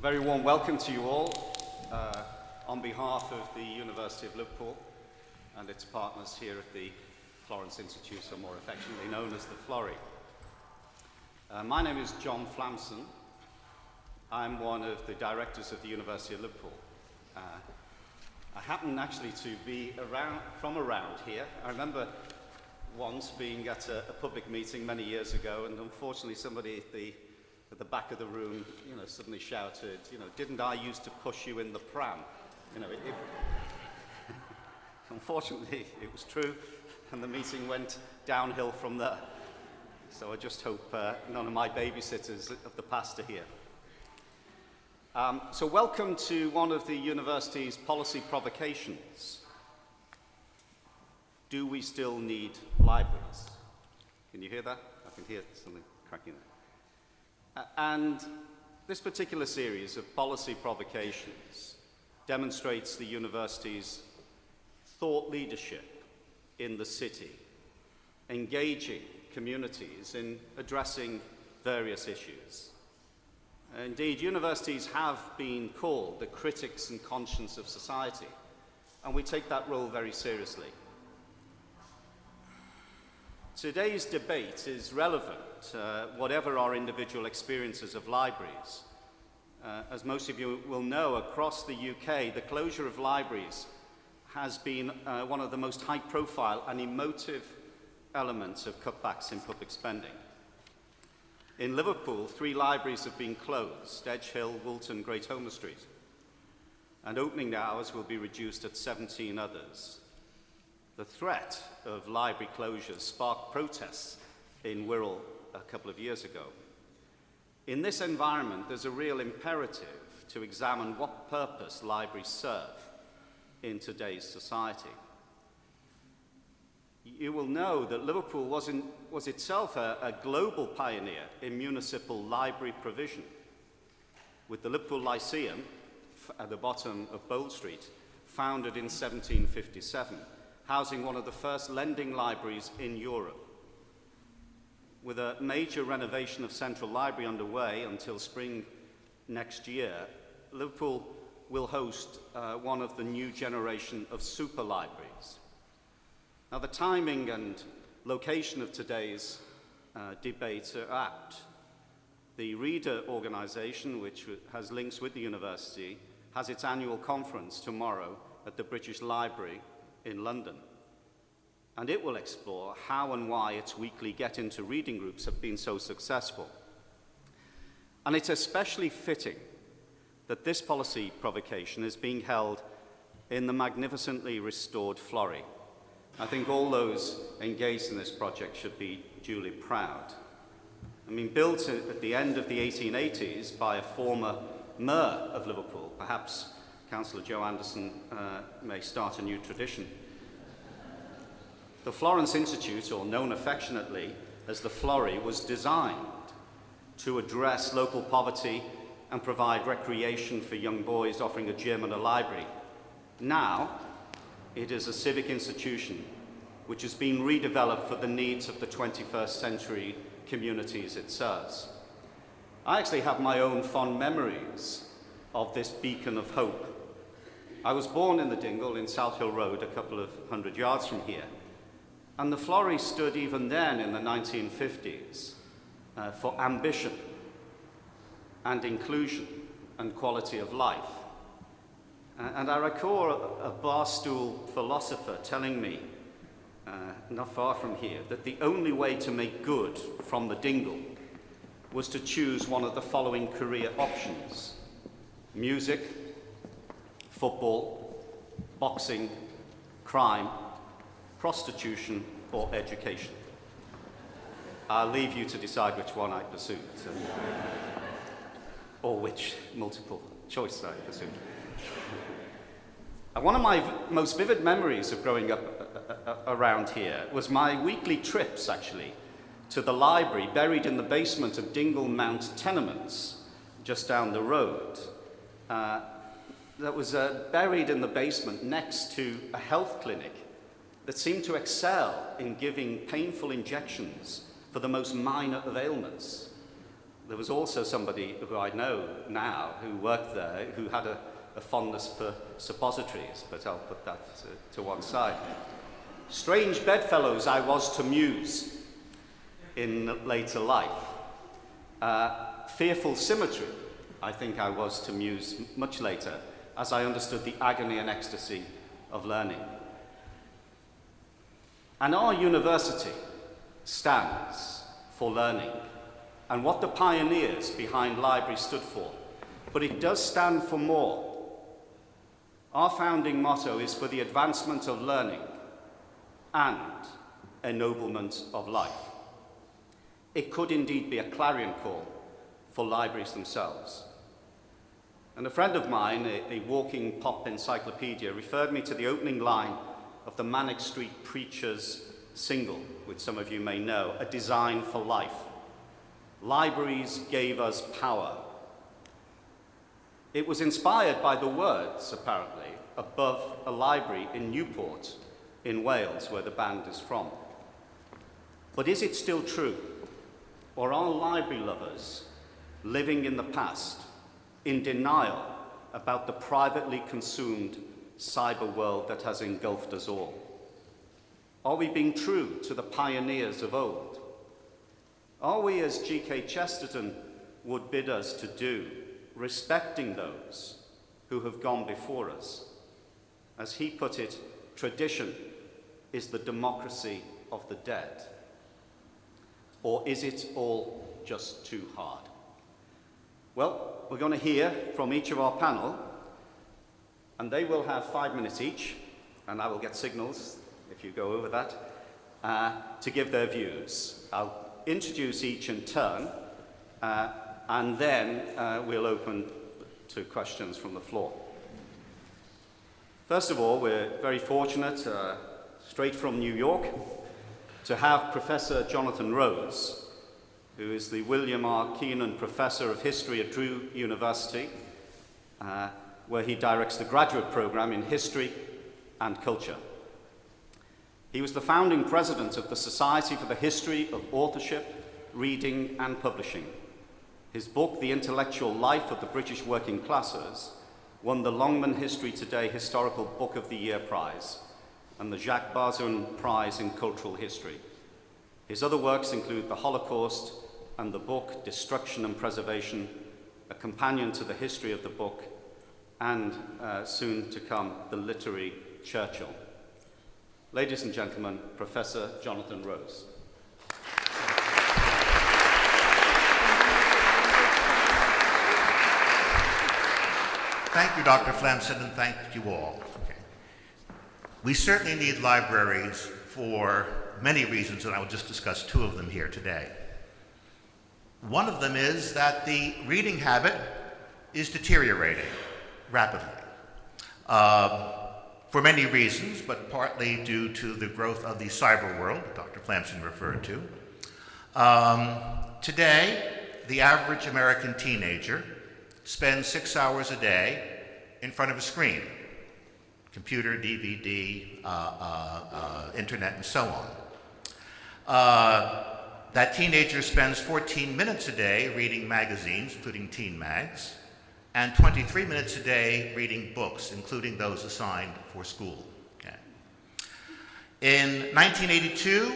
Very warm welcome to you all on behalf of the University of Liverpool and its partners here at the Florence Institute, or more affectionately known as the Florey. My name is John Flamson. I'm one of the directors of the University of Liverpool. I happen actually to be from around here. I remember once being at a public meeting many years ago, and unfortunately somebody at the back of the room, suddenly shouted, "Didn't I used to push you in the pram?" Unfortunately, it was true, and the meeting went downhill from there. So I just hope none of my babysitters of the past are here. So welcome to one of the university's policy provocations. Do we still need libraries? Can you hear that? I can hear something cracking there. And this particular series of policy provocations demonstrates the university's thought leadership in the city, engaging communities in addressing various issues. Indeed, universities have been called the critics and conscience of society, and we take that role very seriously. Today's debate is relevant, whatever our individual experiences of libraries. As most of you will know, across the UK, the closure of libraries has been one of the most high-profile and emotive elements of cutbacks in public spending. In Liverpool, 3 libraries have been closed: Edge Hill, Woolton, Great Homer Street. And opening hours will be reduced at 17 others. The threat of library closures sparked protests in Wirral a couple of years ago. In this environment, there's a real imperative to examine what purpose libraries serve in today's society. You will know that Liverpool was itself a global pioneer in municipal library provision, with the Liverpool Lyceum at the bottom of Bold Street, founded in 1757, housing one of the first lending libraries in Europe. With a major renovation of Central Library underway until spring next year, Liverpool will host one of the new generation of super libraries. Now, the timing and location of today's debate are apt. The Reader organisation, which has links with the university, has its annual conference tomorrow at the British Library in London. And it will explore how and why its weekly Get Into reading groups have been so successful. And it's especially fitting that this policy provocation is being held in the magnificently restored Florey. I think all those engaged in this project should be duly proud. I mean, built at the end of the 1880s by a former mayor of Liverpool, perhaps Councillor Joe Anderson may start a new tradition. The Florence Institute, or known affectionately as the Florey, was designed to address local poverty and provide recreation for young boys, offering a gym and a library. Now, it is a civic institution which has been redeveloped for the needs of the 21st century communities it serves. I actually have my own fond memories of this beacon of hope. I was born in the Dingle in South Hill Road, a couple of hundred yards from here. And the Florey stood even then in the 1950s for ambition and inclusion and quality of life. And I recall a barstool philosopher telling me, not far from here, that the only way to make good from the Dingle was to choose one of the following career options: music, football, boxing, crime, prostitution, or education. I'll leave you to decide which one I pursued, or which multiple choice I pursued. And one of my most vivid memories of growing up around here was my weekly trips, actually, to the library buried in the basement of Dingle Mount Tenements, just down the road. That was buried in the basement next to a health clinic that seemed to excel in giving painful injections for the most minor of ailments. there was also somebody who I know now who worked there who had a fondness for suppositories, but I'll put that to one side. Strange bedfellows I was to muse in later life. Fearful symmetry, I think I was to muse much later, as I understood the agony and ecstasy of learning. And our university stands for learning, and what the pioneers behind libraries stood for, but it does stand for more. Our founding motto is for the advancement of learning and ennoblement of life. It could indeed be a clarion call for libraries themselves. And a friend of mine, a walking pop encyclopedia, referred me to the opening line of the Manic Street Preachers single, which some of you may know, A Design for Life. Libraries gave us power. It was inspired by the words, apparently, above a library in Newport, in Wales, where the band is from. But is it still true? Or are library lovers living in the past, in denial about the privately consumed cyber world that has engulfed us all? Are we being true to the pioneers of old? Are we, as G.K. Chesterton would bid us to do, respecting those who have gone before us? As he put it, tradition is the democracy of the dead. Or is it all just too hard? Well, we're going to hear from each of our panel, and they will have 5 minutes each, and I will get signals if you go over that, to give their views. I'll introduce each in turn, and then we'll open to questions from the floor. First of all, we're very fortunate, straight from New York, to have Professor Jonathan Rose, who is the William R. Keenan Professor of History at Drew University, where he directs the graduate program in History and Culture. He was the founding president of the Society for the History of Authorship, Reading and Publishing. His book, The Intellectual Life of the British Working Classes, won the Longman History Today Historical Book of the Year Prize and the Jacques Barzun Prize in Cultural History. His other works include The Holocaust and the book Destruction and Preservation, a companion to the history of the book, and soon to come, The Literary Churchill. Ladies and gentlemen, Professor Jonathan Rose. Thank you, Dr. Flamson, and thank you all. Okay. We certainly need libraries for many reasons, and I will just discuss 2 of them here today. One of them is that the reading habit is deteriorating rapidly. For many reasons, but partly due to the growth of the cyber world that Dr. Flamson referred to. Today, the average American teenager spends 6 hours a day in front of a screen, computer, DVD, internet, and so on. That teenager spends 14 minutes a day reading magazines, including teen mags, and 23 minutes a day reading books, including those assigned for school. Okay. In 1982,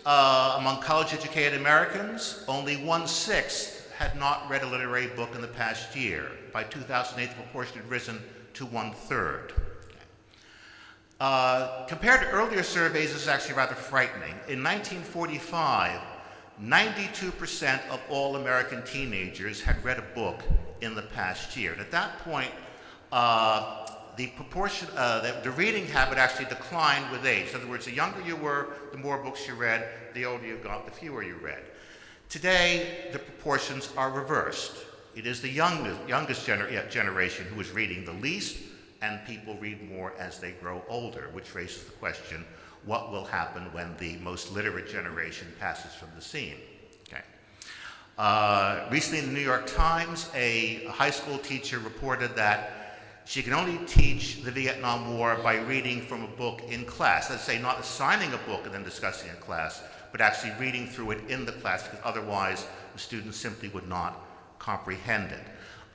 among college-educated Americans, only 1/6 had not read a literary book in the past year. By 2008, the proportion had risen to 1/3. Okay. Compared to earlier surveys, this is actually rather frightening. In 1945, 92% of all American teenagers had read a book in the past year. And at that point, the proportion, the reading habit actually declined with age. In other words, the younger you were, the more books you read, the older you got, the fewer you read. Today, the proportions are reversed. It is the youngest generation who is reading the least, and people read more as they grow older, which raises the question, what will happen when the most literate generation passes from the scene? Okay. Recently in the New York Times, a high school teacher reported that she can only teach the Vietnam War by reading from a book in class. Let's say not assigning a book and then discussing in class, but actually reading through it in the class, because otherwise the students simply would not comprehend it.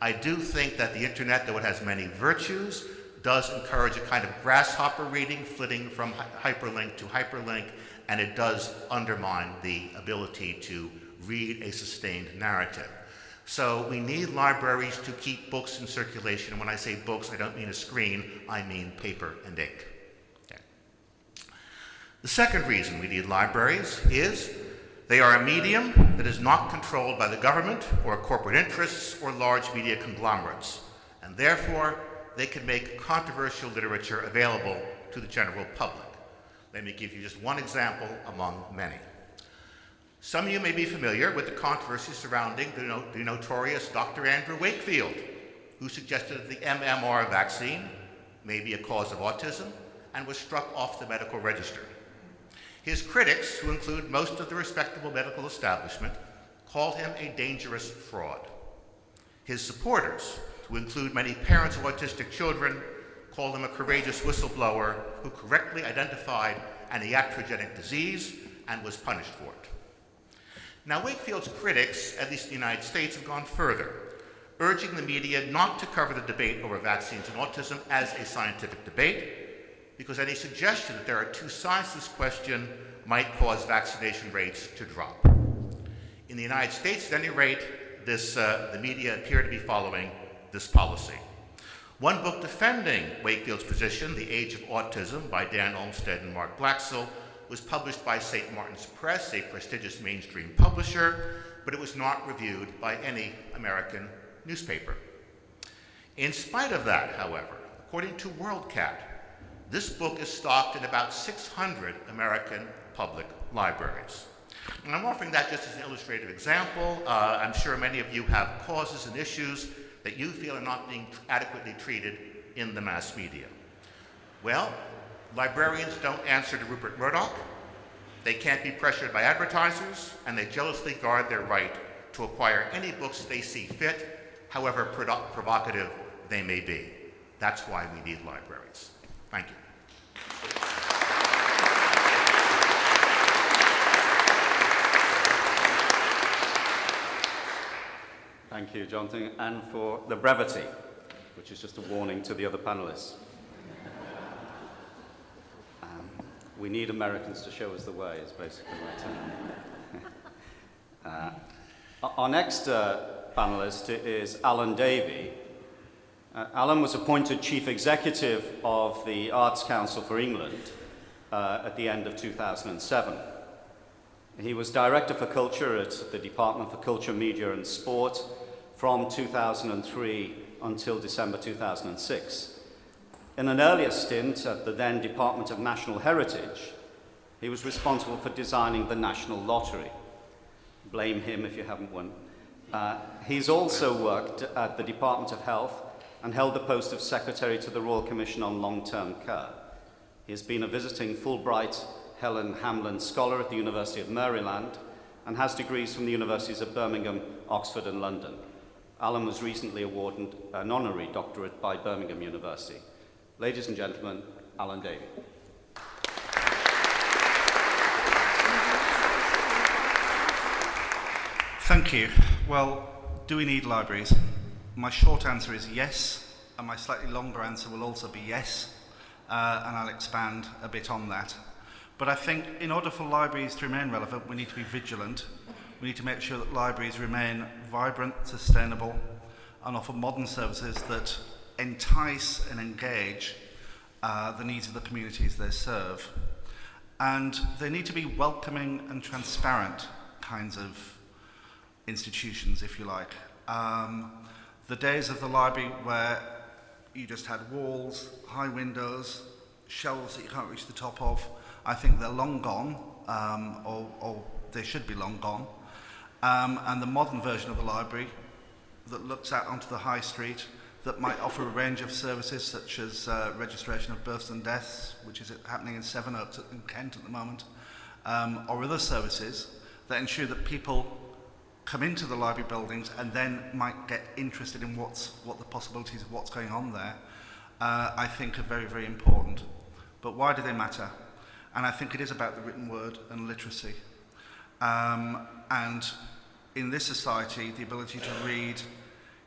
I do think that the internet, though it has many virtues, does encourage a kind of grasshopper reading, flitting from hyperlink to hyperlink, and it does undermine the ability to read a sustained narrative. So we need libraries to keep books in circulation. And when I say books, I don't mean a screen, I mean paper and ink. Okay. The second reason we need libraries is they are a medium that is not controlled by the government or corporate interests or large media conglomerates, and therefore they can make controversial literature available to the general public. Let me give you just one example among many. Some of you may be familiar with the controversy surrounding the notorious Dr. Andrew Wakefield, who suggested that the MMR vaccine may be a cause of autism and was struck off the medical register. His critics, who include most of the respectable medical establishment, called him a dangerous fraud. His supporters, who include many parents of autistic children, called him a courageous whistleblower who correctly identified an iatrogenic disease and was punished for it. Now, Wakefield's critics, at least in the United States, have gone further, urging the media not to cover the debate over vaccines and autism as a scientific debate, because any suggestion that there are two sides to this question might cause vaccination rates to drop. In the United States, at any rate, the media appear to be following this policy. One book defending Wakefield's position, The Age of Autism, by Dan Olmsted and Mark Blaxill, was published by St. Martin's Press, a prestigious mainstream publisher, but it was not reviewed by any American newspaper. In spite of that, however, according to WorldCat, this book is stocked in about 600 American public libraries. And I'm offering that just as an illustrative example. I'm sure many of you have causes and issues that you feel are not being adequately treated in the mass media. Well, librarians don't answer to Rupert Murdoch, they can't be pressured by advertisers, and they jealously guard their right to acquire any books they see fit, however provocative they may be. That's why we need libraries. Thank you. Thank you, Jonathan, and for the brevity, which is just a warning to the other panelists. We need Americans to show us the way, is basically what our next panelist is Alan Davey. Alan was appointed Chief Executive of the Arts Council for England at the end of 2007. He was Director for Culture at the Department for Culture, Media and Sport from 2003 until December 2006. In an earlier stint at the then Department of National Heritage, he was responsible for designing the National Lottery. Blame him if you haven't won. He's also worked at the Department of Health and held the post of Secretary to the Royal Commission on Long-Term Care. He has been a visiting Fulbright Helen Hamlin Scholar at the University of Maryland and has degrees from the universities of Birmingham, Oxford and London. Alan was recently awarded an honorary doctorate by Birmingham University. Ladies and gentlemen, Alan Davey. Thank you. Well, do we need libraries? My short answer is yes, and my slightly longer answer will also be yes, and I'll expand a bit on that. But I think in order for libraries to remain relevant, we need to be vigilant. We need to make sure that libraries remain vibrant, sustainable, and offer modern services that entice and engage the needs of the communities they serve. And they need to be welcoming and transparent kinds of institutions, if you like. The days of the library where you just had walls, high windows, shelves that you can't reach the top of, I think they're long gone, or they should be long gone. And the modern version of the library that looks out onto the high street, that might offer a range of services such as registration of births and deaths, which is happening in Sevenoaks in Kent at the moment, or other services that ensure that people come into the library buildings and then might get interested in what the possibilities of what's going on there, I think are very, very important. But why do they matter? And I think it is about the written word and literacy. And in this society, the ability to read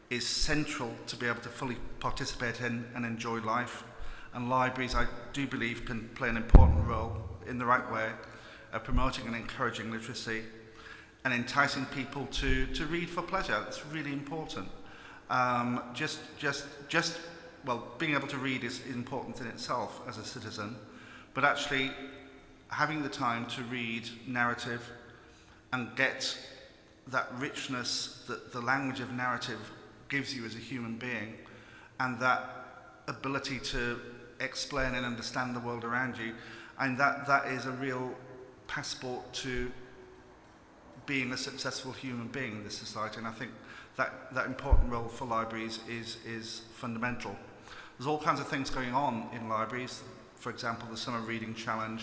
is central to be able to fully participate in and enjoy life. And libraries, I do believe, can play an important role in the right way of promoting and encouraging literacy and enticing people to read for pleasure. It's really important. Well, being able to read is important in itself as a citizen, but actually having the time to read narrative and get that richness that the language of narrative gives you as a human being, and that ability to explain and understand the world around you, and that is a real passport to being a successful human being in this society. And I think that important role for libraries is fundamental. There's all kinds of things going on in libraries. For example, the Summer Reading Challenge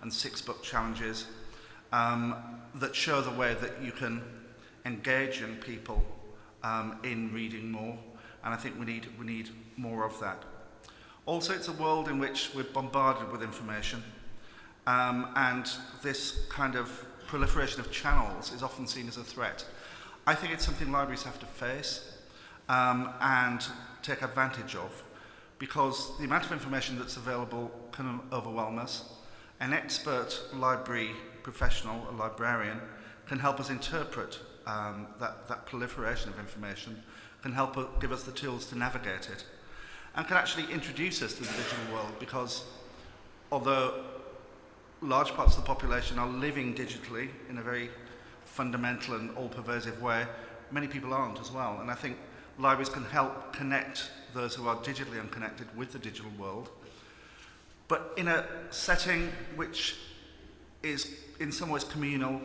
and 6-book challenges that show the way that you can engage young people in reading more, and I think we need more of that. Also, it's a world in which we're bombarded with information, and this kind of proliferation of channels is often seen as a threat. I think it's something libraries have to face and take advantage of, because the amount of information that's available can overwhelm us. An expert library professional, a librarian, can help us interpret that proliferation of information, can help give us the tools to navigate it, and can actually introduce us to the digital world, because although large parts of the population are living digitally in a very fundamental and all-pervasive way, many people aren't as well. And I think libraries can help connect those who are digitally unconnected with the digital world, but in a setting which is in some ways communal,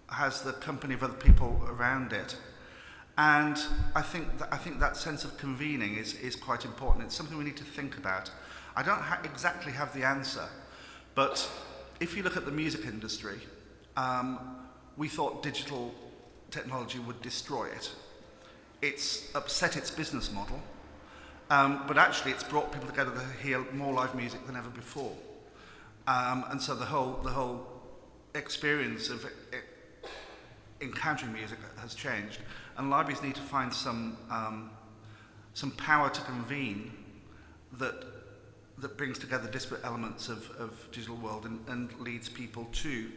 has the company of other people around it. And I think that sense of convening is quite important. It's something we need to think about. I don't exactly have the answer, but if you look at the music industry, we thought digital technology would destroy it. It's upset its business model, but actually it's brought people together to hear more live music than ever before. And so the whole experience of encountering music has changed, and libraries need to find some power to convene that brings together disparate elements of digital world and leads people to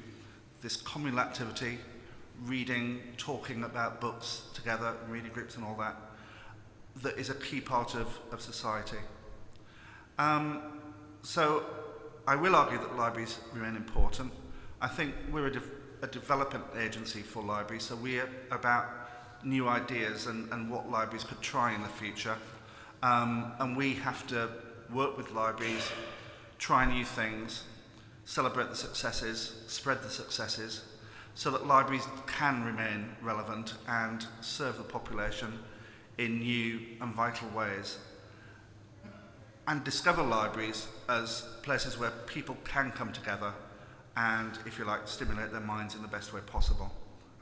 this communal activity, reading, talking about books together, reading groups and all that, that is a key part of society. So I will argue that libraries remain important. I think we're a development agency for libraries, so we're about new ideas and what libraries could try in the future. And we have to work with libraries, try new things, celebrate the successes, spread the successes, so that libraries can remain relevant and serve the population in new and vital ways. And discover libraries as places where people can come together and, if you like, stimulate their minds in the best way possible.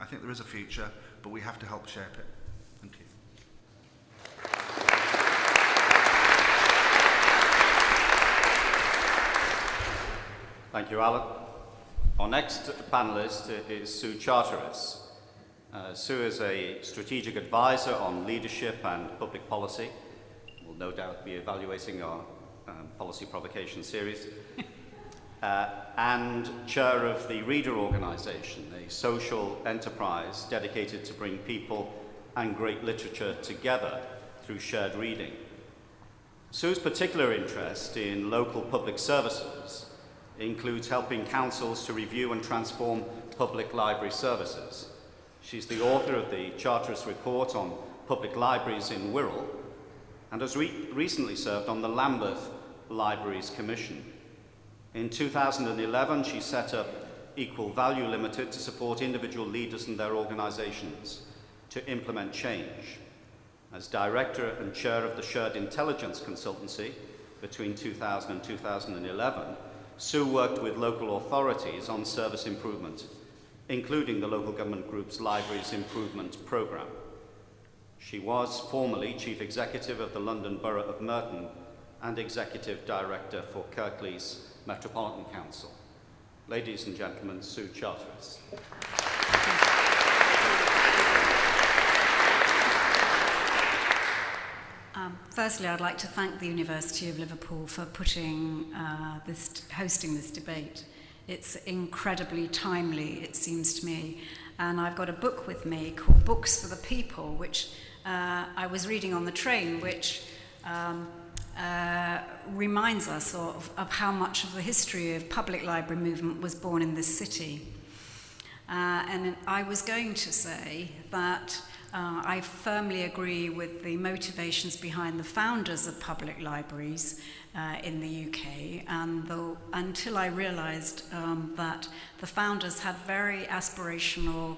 I think there is a future, but we have to help shape it. Thank you. Thank you, Alan. Our next panellist is Sue Charteris. Sue is a strategic advisor on leadership and public policy. We'll no doubt be evaluating our policy provocation series. And chair of the Reader Organisation, a social enterprise dedicated to bring people and great literature together through shared reading. Sue's particular interest in local public services includes helping councils to review and transform public library services. She's the author of the Charteris Report on Public Libraries in Wirral and has recently served on the Lambeth Libraries Commission. In 2011, she set up Equal Value Limited to support individual leaders and their organisations to implement change. As director and chair of the Shared Intelligence Consultancy between 2000 and 2011, Sue worked with local authorities on service improvement, including the local government group's Libraries Improvement Programme. She was formerly Chief Executive of the London Borough of Merton and Executive Director for Kirklees Metropolitan Council. Ladies and gentlemen, Sue Charteris. Firstly, I'd like to thank the University of Liverpool for hosting this debate. It's incredibly timely, it seems to me. And I've got a book with me called Books for the People, which I was reading on the train, which reminds us of how much of the history of public library movement was born in this city. And I was going to say that I firmly agree with the motivations behind the founders of public libraries in the UK, and until I realised that the founders had very aspirational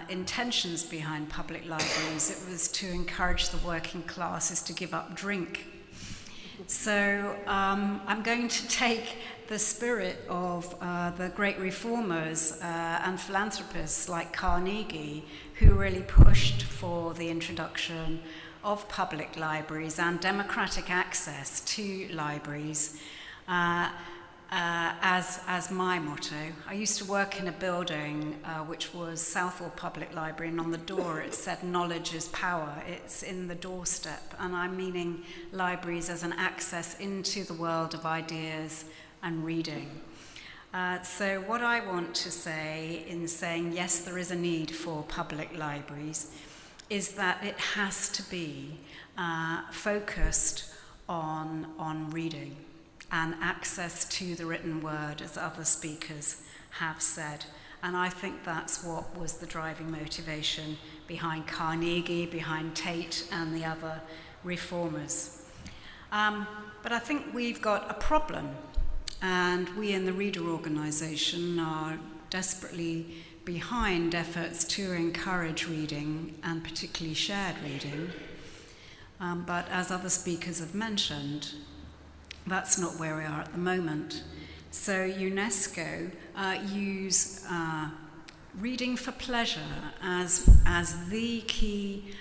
intentions behind public libraries. It was to encourage the working classes to give up drink. So I'm going to take the spirit of the great reformers and philanthropists like Carnegie, who really pushed for the introduction of public libraries and democratic access to libraries as my motto. I used to work in a building which was Southall Public Library, and on the door it said "Knowledge is power." It's in the doorstep, and I'm meaning libraries as an access into the world of ideas and reading. So what I want to say in saying yes, there is a need for public libraries, is that it has to be focused on reading and access to the written word, as other speakers have said. And I think that's what was the driving motivation behind Carnegie, behind Tate, and the other reformers. But I think we've got a problem, and we in the Reader Organisation are desperately behind efforts to encourage reading, and particularly shared reading. But as other speakers have mentioned, that's not where we are at the moment. So UNESCO use reading for pleasure as the key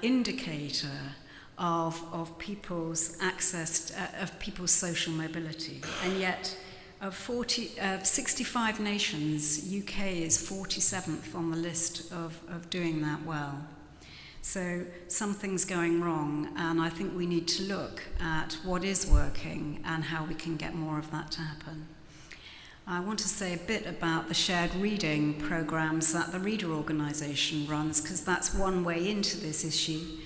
indicator of people's access, of people's social mobility. And yet, of 65 nations, UK is 47th on the list of doing that well. So something's going wrong, and I think we need to look at what is working and how we can get more of that to happen. I want to say a bit about the shared reading programs that the Reader Organisation runs, because that's one way into this issue.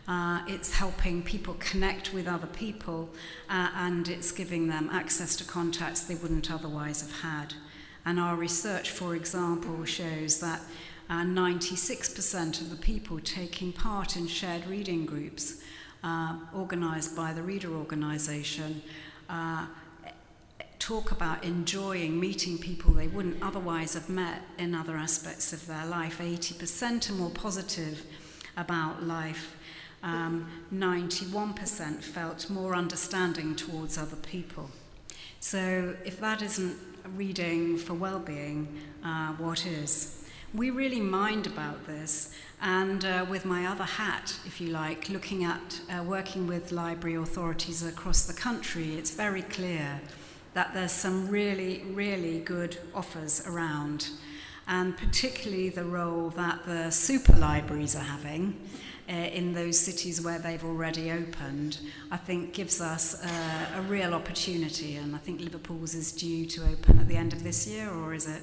It's helping people connect with other people, and it's giving them access to contacts they wouldn't otherwise have had. And our research, for example, shows that 96% of the people taking part in shared reading groups organised by the Reader Organisation talk about enjoying meeting people they wouldn't otherwise have met in other aspects of their life. 80% are more positive about life. 91% felt more understanding towards other people. So if that isn't reading for well-being, what is? We really mind about this, and with my other hat, if you like, looking at working with library authorities across the country, it's very clear that there's some really, really good offers around, and particularly the role that the super libraries are having in those cities where they've already opened, I think gives us a real opportunity. And I think Liverpool's is due to open at the end of this year, or is it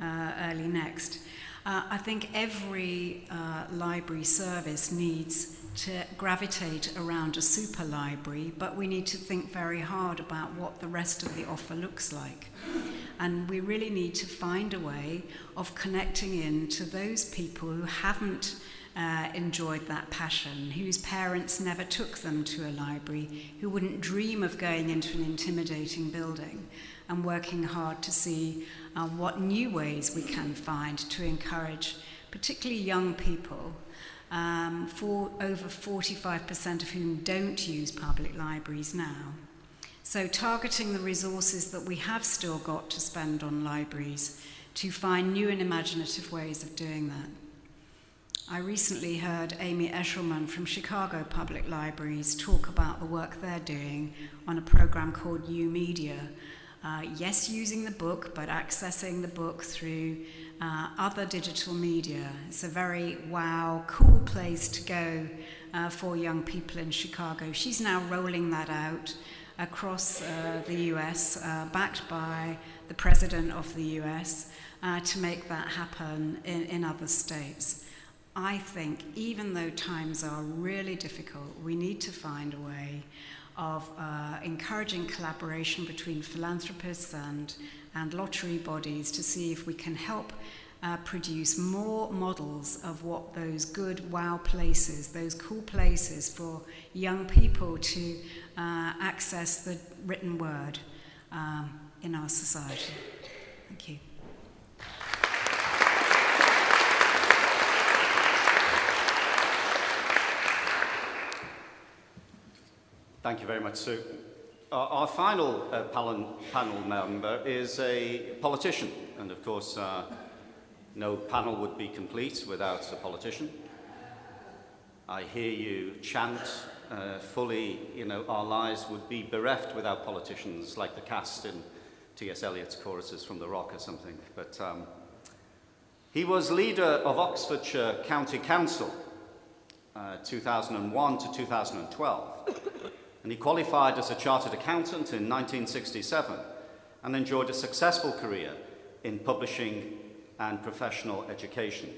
early next? I think every library service needs to gravitate around a super library, but we need to think very hard about what the rest of the offer looks like. And we really need to find a way of connecting in to those people who haven't enjoyed that passion, whose parents never took them to a library, who wouldn't dream of going into an intimidating building, and working hard to see what new ways we can find to encourage particularly young people, for over 45% of whom don't use public libraries now. So targeting the resources that we have still got to spend on libraries to find new and imaginative ways of doing that. I recently heard Amy Eshelman from Chicago Public Libraries talk about the work they're doing on a program called U Media, Yes, using the book, but accessing the book through other digital media. It's a very cool place to go for young people in Chicago. She's now rolling that out across the US, backed by the President of the US, to make that happen in other states. I think even though times are really difficult, we need to find a way of encouraging collaboration between philanthropists and lottery bodies to see if we can help produce more models of what those good wow places, those cool places for young people to access the written word in our society. Thank you. Thank you very much, Sue. Our final panel member is a politician, and of course, no panel would be complete without a politician. I hear you chant fully, our lives would be bereft without politicians, like the cast in T.S. Eliot's Choruses from the Rock or something. But he was leader of Oxfordshire County Council, 2001 to 2012. And he qualified as a chartered accountant in 1967 and enjoyed a successful career in publishing and professional education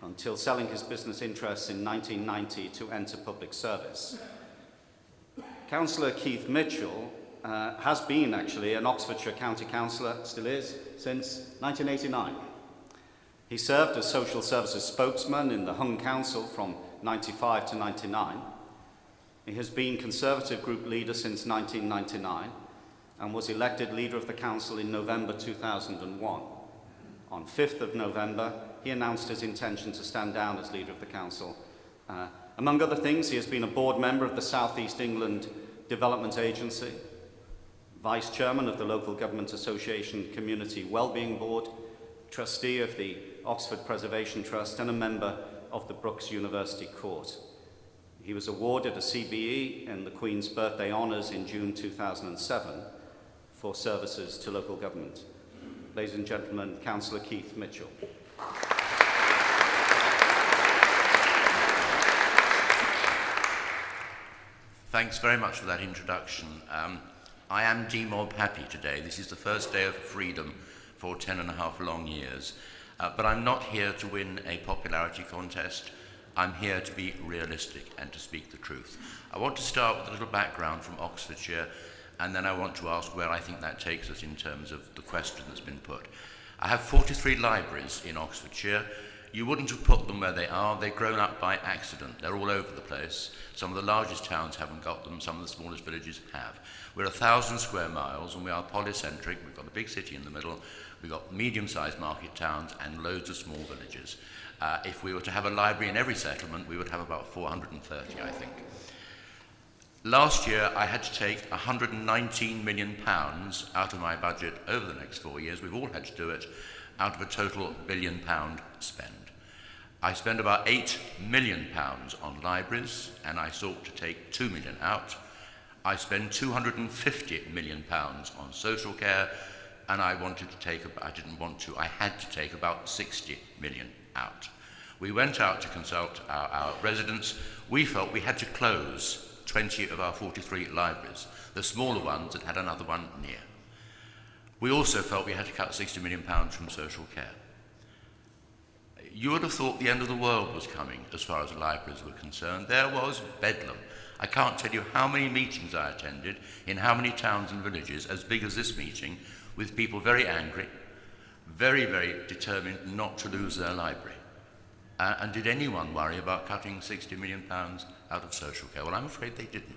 until selling his business interests in 1990 to enter public service. Councillor Keith Mitchell has been actually an Oxfordshire County Councillor, still is, since 1989. He served as social services spokesman in the Hung Council from 95 to 99. He has been Conservative group leader since 1999 and was elected leader of the council in November 2001. On 5th of November, he announced his intention to stand down as leader of the council. Among other things, he has been a board member of the South East England Development Agency, vice chairman of the Local Government Association Community Wellbeing Board, trustee of the Oxford Preservation Trust, and a member of the Brookes University Court. He was awarded a CBE in the Queen's Birthday Honours in June 2007 for services to local government. Ladies and gentlemen, Councillor Keith Mitchell. Thanks very much for that introduction. I am demob happy today. This is the first day of freedom for 10.5 long years. But I'm not here to win a popularity contest. I'm here to be realistic and to speak the truth. I want to start with a little background from Oxfordshire, and then I want to ask where I think that takes us in terms of the question that's been put. I have 43 libraries in Oxfordshire. You wouldn't have put them where they are. They've grown up by accident. They're all over the place. Some of the largest towns haven't got them. Some of the smallest villages have. We're 1,000 square miles, and we are polycentric. We've got a big city in the middle. We've got medium-sized market towns and loads of small villages. If we were to have a library in every settlement, we would have about 430, I think. Last year, I had to take £119 million out of my budget over the next 4 years. We've all had to do it out of a total £1 billion spend. I spend about £8 million on libraries, and I sought to take £2 million out. I spend £250 million on social care, and I had to take about £60 million out. We went out to consult our residents. We felt we had to close 20 of our 43 libraries, the smaller ones that had another one near. We also felt we had to cut £60 million from social care. You would have thought the end of the world was coming as far as libraries were concerned. There was bedlam. I can't tell you how many meetings I attended in how many towns and villages as big as this meeting, with people very angry, very, very determined not to lose their library. And did anyone worry about cutting £60 million out of social care? Well, I'm afraid they didn't.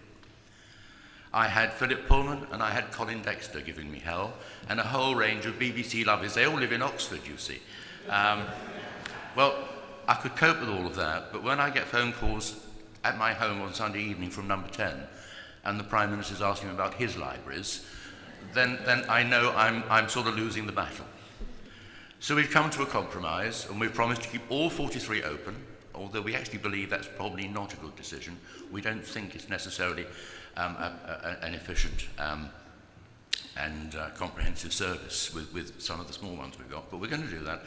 I had Philip Pullman and I had Colin Dexter giving me hell, and a whole range of BBC lovers. They all live in Oxford, you see. Well, I could cope with all of that, but when I get phone calls at my home on Sunday evening from Number 10, and the Prime Minister's asking about his libraries, then I know I'm sort of losing the battle. So we've come to a compromise, and we've promised to keep all 43 open, although we actually believe that's probably not a good decision. We don't think it's necessarily an efficient and comprehensive service with some of the small ones we've got, but we're going to do that.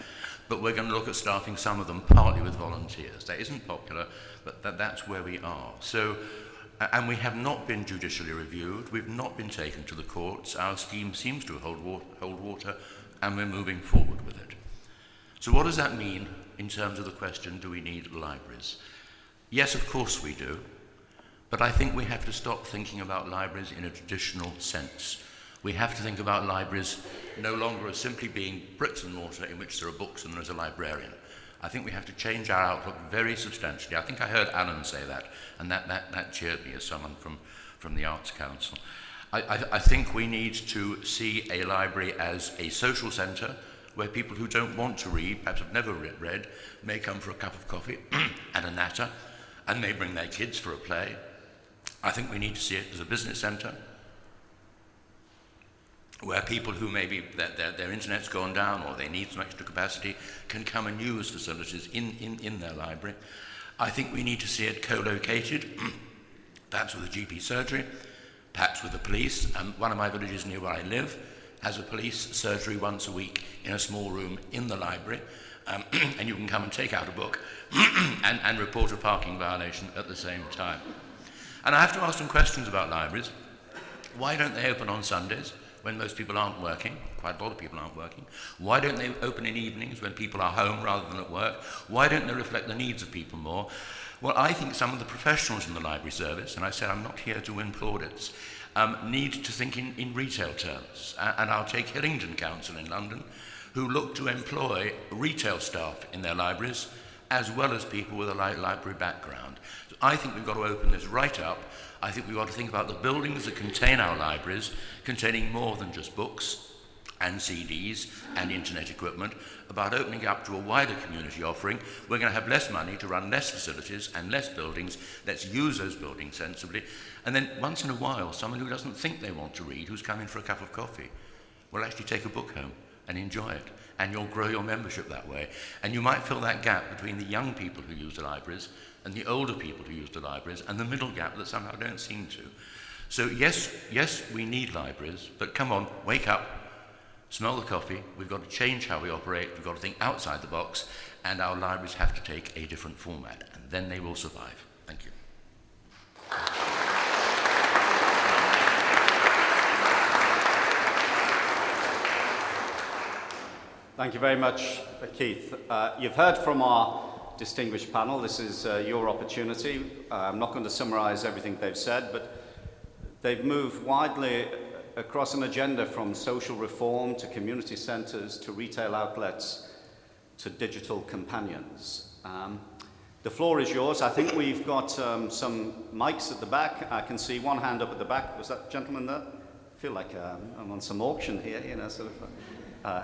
But we're going to look at staffing some of them partly with volunteers. That isn't popular, but that's where we are. So, and we have not been judicially reviewed. We've not been taken to the courts. Our scheme seems to hold water, and we're moving forward with it. So what does that mean in terms of the question, do we need libraries? Yes, of course we do. But I think we have to stop thinking about libraries in a traditional sense. We have to think about libraries no longer as simply being bricks and mortar in which there are books and there's a librarian. I think we have to change our outlook very substantially. I think I heard Alan say that, and that cheered me as someone from the Arts Council. I think we need to see a library as a social centre where people who don't want to read, perhaps have never read, may come for a cup of coffee and a natter, and may bring their kids for a play. I think we need to see it as a business centre where people who maybe their internet's gone down or they need some extra capacity can come and use facilities in their library. I think we need to see it co-located, perhaps with a GP surgery, perhaps with the police. One of my villages near where I live has a police surgery once a week in a small room in the library, and you can come and take out a book and report a parking violation at the same time. And I have to ask some questions about libraries. Why don't they open on Sundays when most people aren't working? Quite a lot of people aren't working. Why don't they open in evenings when people are home rather than at work? Why don't they reflect the needs of people more? Well, I think some of the professionals in the library service, and I said I'm not here to win plaudits, need to think in retail terms. And I'll take Hillingdon Council in London, who look to employ retail staff in their libraries, as well as people with a library background. So I think we've got to open this right up. I think we've got to think about the buildings that contain our libraries, containing more than just books and CDs and internet equipment, about opening up to a wider community offering. We're going to have less money to run less facilities and less buildings. Let's use those buildings sensibly. And then once in a while, someone who doesn't think they want to read, who's coming for a cup of coffee, will actually take a book home and enjoy it. And you'll grow your membership that way. And you might fill that gap between the young people who use the libraries and the older people who use the libraries, and the middle gap that somehow don't seem to. So yes, we need libraries, but come on, wake up, smell the coffee. We've got to change how we operate. We've got to think outside the box, and our libraries have to take a different format, and then they will survive. Thank you. Thank you very much, Keith. You've heard from our distinguished panel. This is your opportunity. I'm not going to summarize everything they've said, but they've moved widely across an agenda from social reform to community centres to retail outlets to digital companions. The floor is yours. I think we've got some mics at the back. I can see one hand up at the back. Was that gentleman there? I feel like I'm on some auction here, you know, sort of.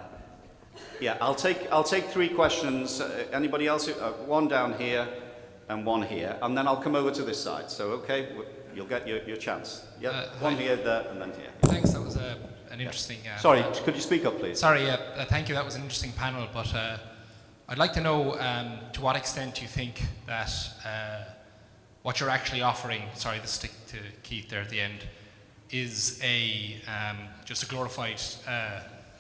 Yeah, I'll take three questions. Anybody else? One down here and one here, and then I'll come over to this side. So, okay, you'll get your chance. Yeah, one here, there, and then here. Thanks. That was an interesting. Sorry, could you speak up, please? Sorry. Thank you. That was an interesting panel. But I'd like to know to what extent you think that what you're actually offering. Sorry, to stick to Keith there at the end, is just a glorified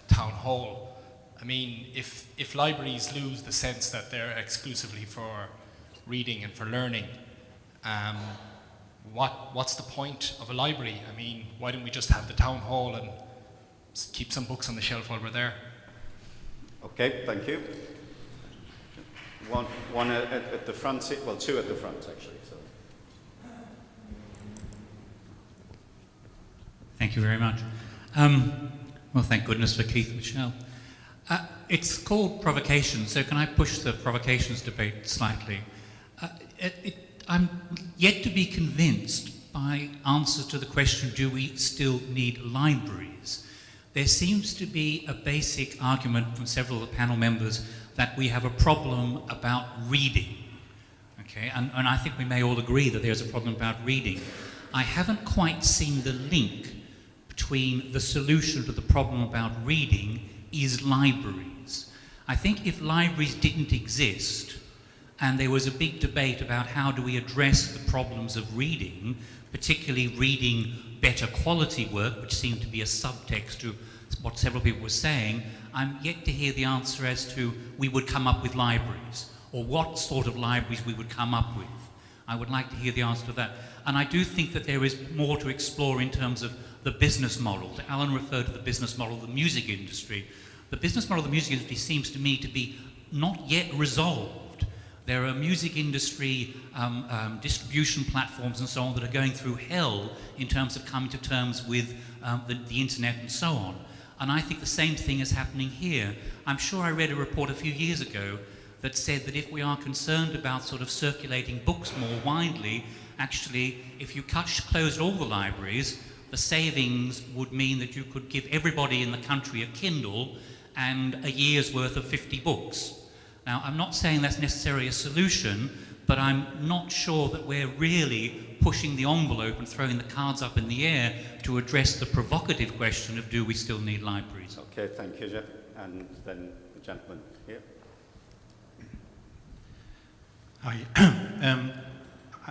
town hall. I mean, if libraries lose the sense that they're exclusively for reading and for learning, what's the point of a library? I mean, why don't we just have the town hall and keep some books on the shelf while we're there? Okay, thank you. One at the front, well, two at the front, actually. So. Thank you very much. Well, thank goodness for Keith Mitchell. It's called provocation, so can I push the provocations debate slightly? I'm yet to be convinced by answers to the question, do we still need libraries? There seems to be a basic argument from several of the panel members that we have a problem about reading. Okay, and I think we may all agree that there's a problem about reading. I haven't quite seen the link between the solution to the problem about reading is libraries. I think if libraries didn't exist, and there was a big debate about how do we address the problems of reading, particularly reading better quality work, which seemed to be a subtext to what several people were saying. I'm yet to hear the answer as to we would come up with libraries, or what sort of libraries we would come up with. I would like to hear the answer to that. And I do think that there is more to explore in terms of the business model. Alan referred to the business model of the music industry. The business model of the music industry seems to me to be not yet resolved. There are music industry distribution platforms and so on that are going through hell in terms of coming to terms with the internet and so on. And I think the same thing is happening here. I'm sure I read a report a few years ago that said that if we are concerned about sort of circulating books more widely, actually, if you closed all the libraries, the savings would mean that you could give everybody in the country a Kindle and a year's worth of 50 books. Now, I'm not saying that's necessarily a solution, but I'm not sure that we're really pushing the envelope and throwing the cards up in the air to address the provocative question of do we still need libraries? Okay, thank you, Jeff. And then the gentleman here. Hi.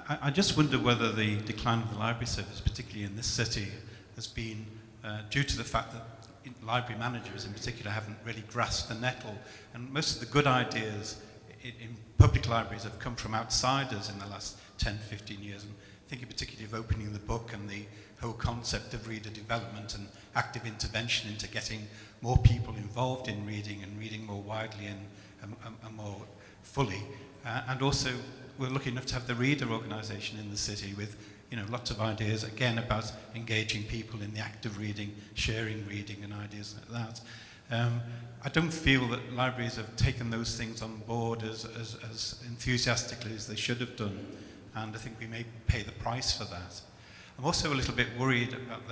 I just wonder whether the decline of the library service, particularly in this city, has been due to the fact that library managers in particular haven't really grasped the nettle, and most of the good ideas in public libraries have come from outsiders in the last 10, 15 years. I'm thinking particularly of opening the book and the whole concept of reader development and active intervention into getting more people involved in reading and reading more widely and more fully. And also, we're lucky enough to have the Reader organisation in the city with, you know, lots of ideas, again, about engaging people in the act of reading, sharing reading and ideas like that. I don't feel that libraries have taken those things on board as enthusiastically as they should have done, and I think we may pay the price for that. I'm also a little bit worried about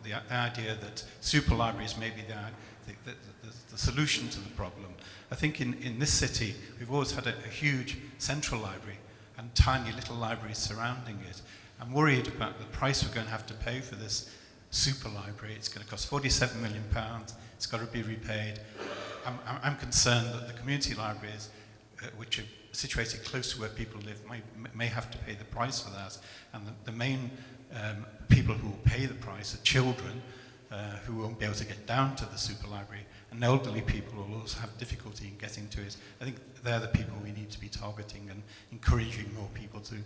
the idea that super libraries may be the solution to the problem. I think in this city, we've always had a huge central library and tiny little libraries surrounding it. I'm worried about the price we're going to have to pay for this super library. It's going to cost £47 million. It's got to be repaid. I'm concerned that the community libraries, which are situated close to where people live, may have to pay the price for that. And the main people who will pay the price are children who won't be able to get down to the super library, and elderly people will also have difficulty in getting to it. I think they're the people we need to be targeting and encouraging more people to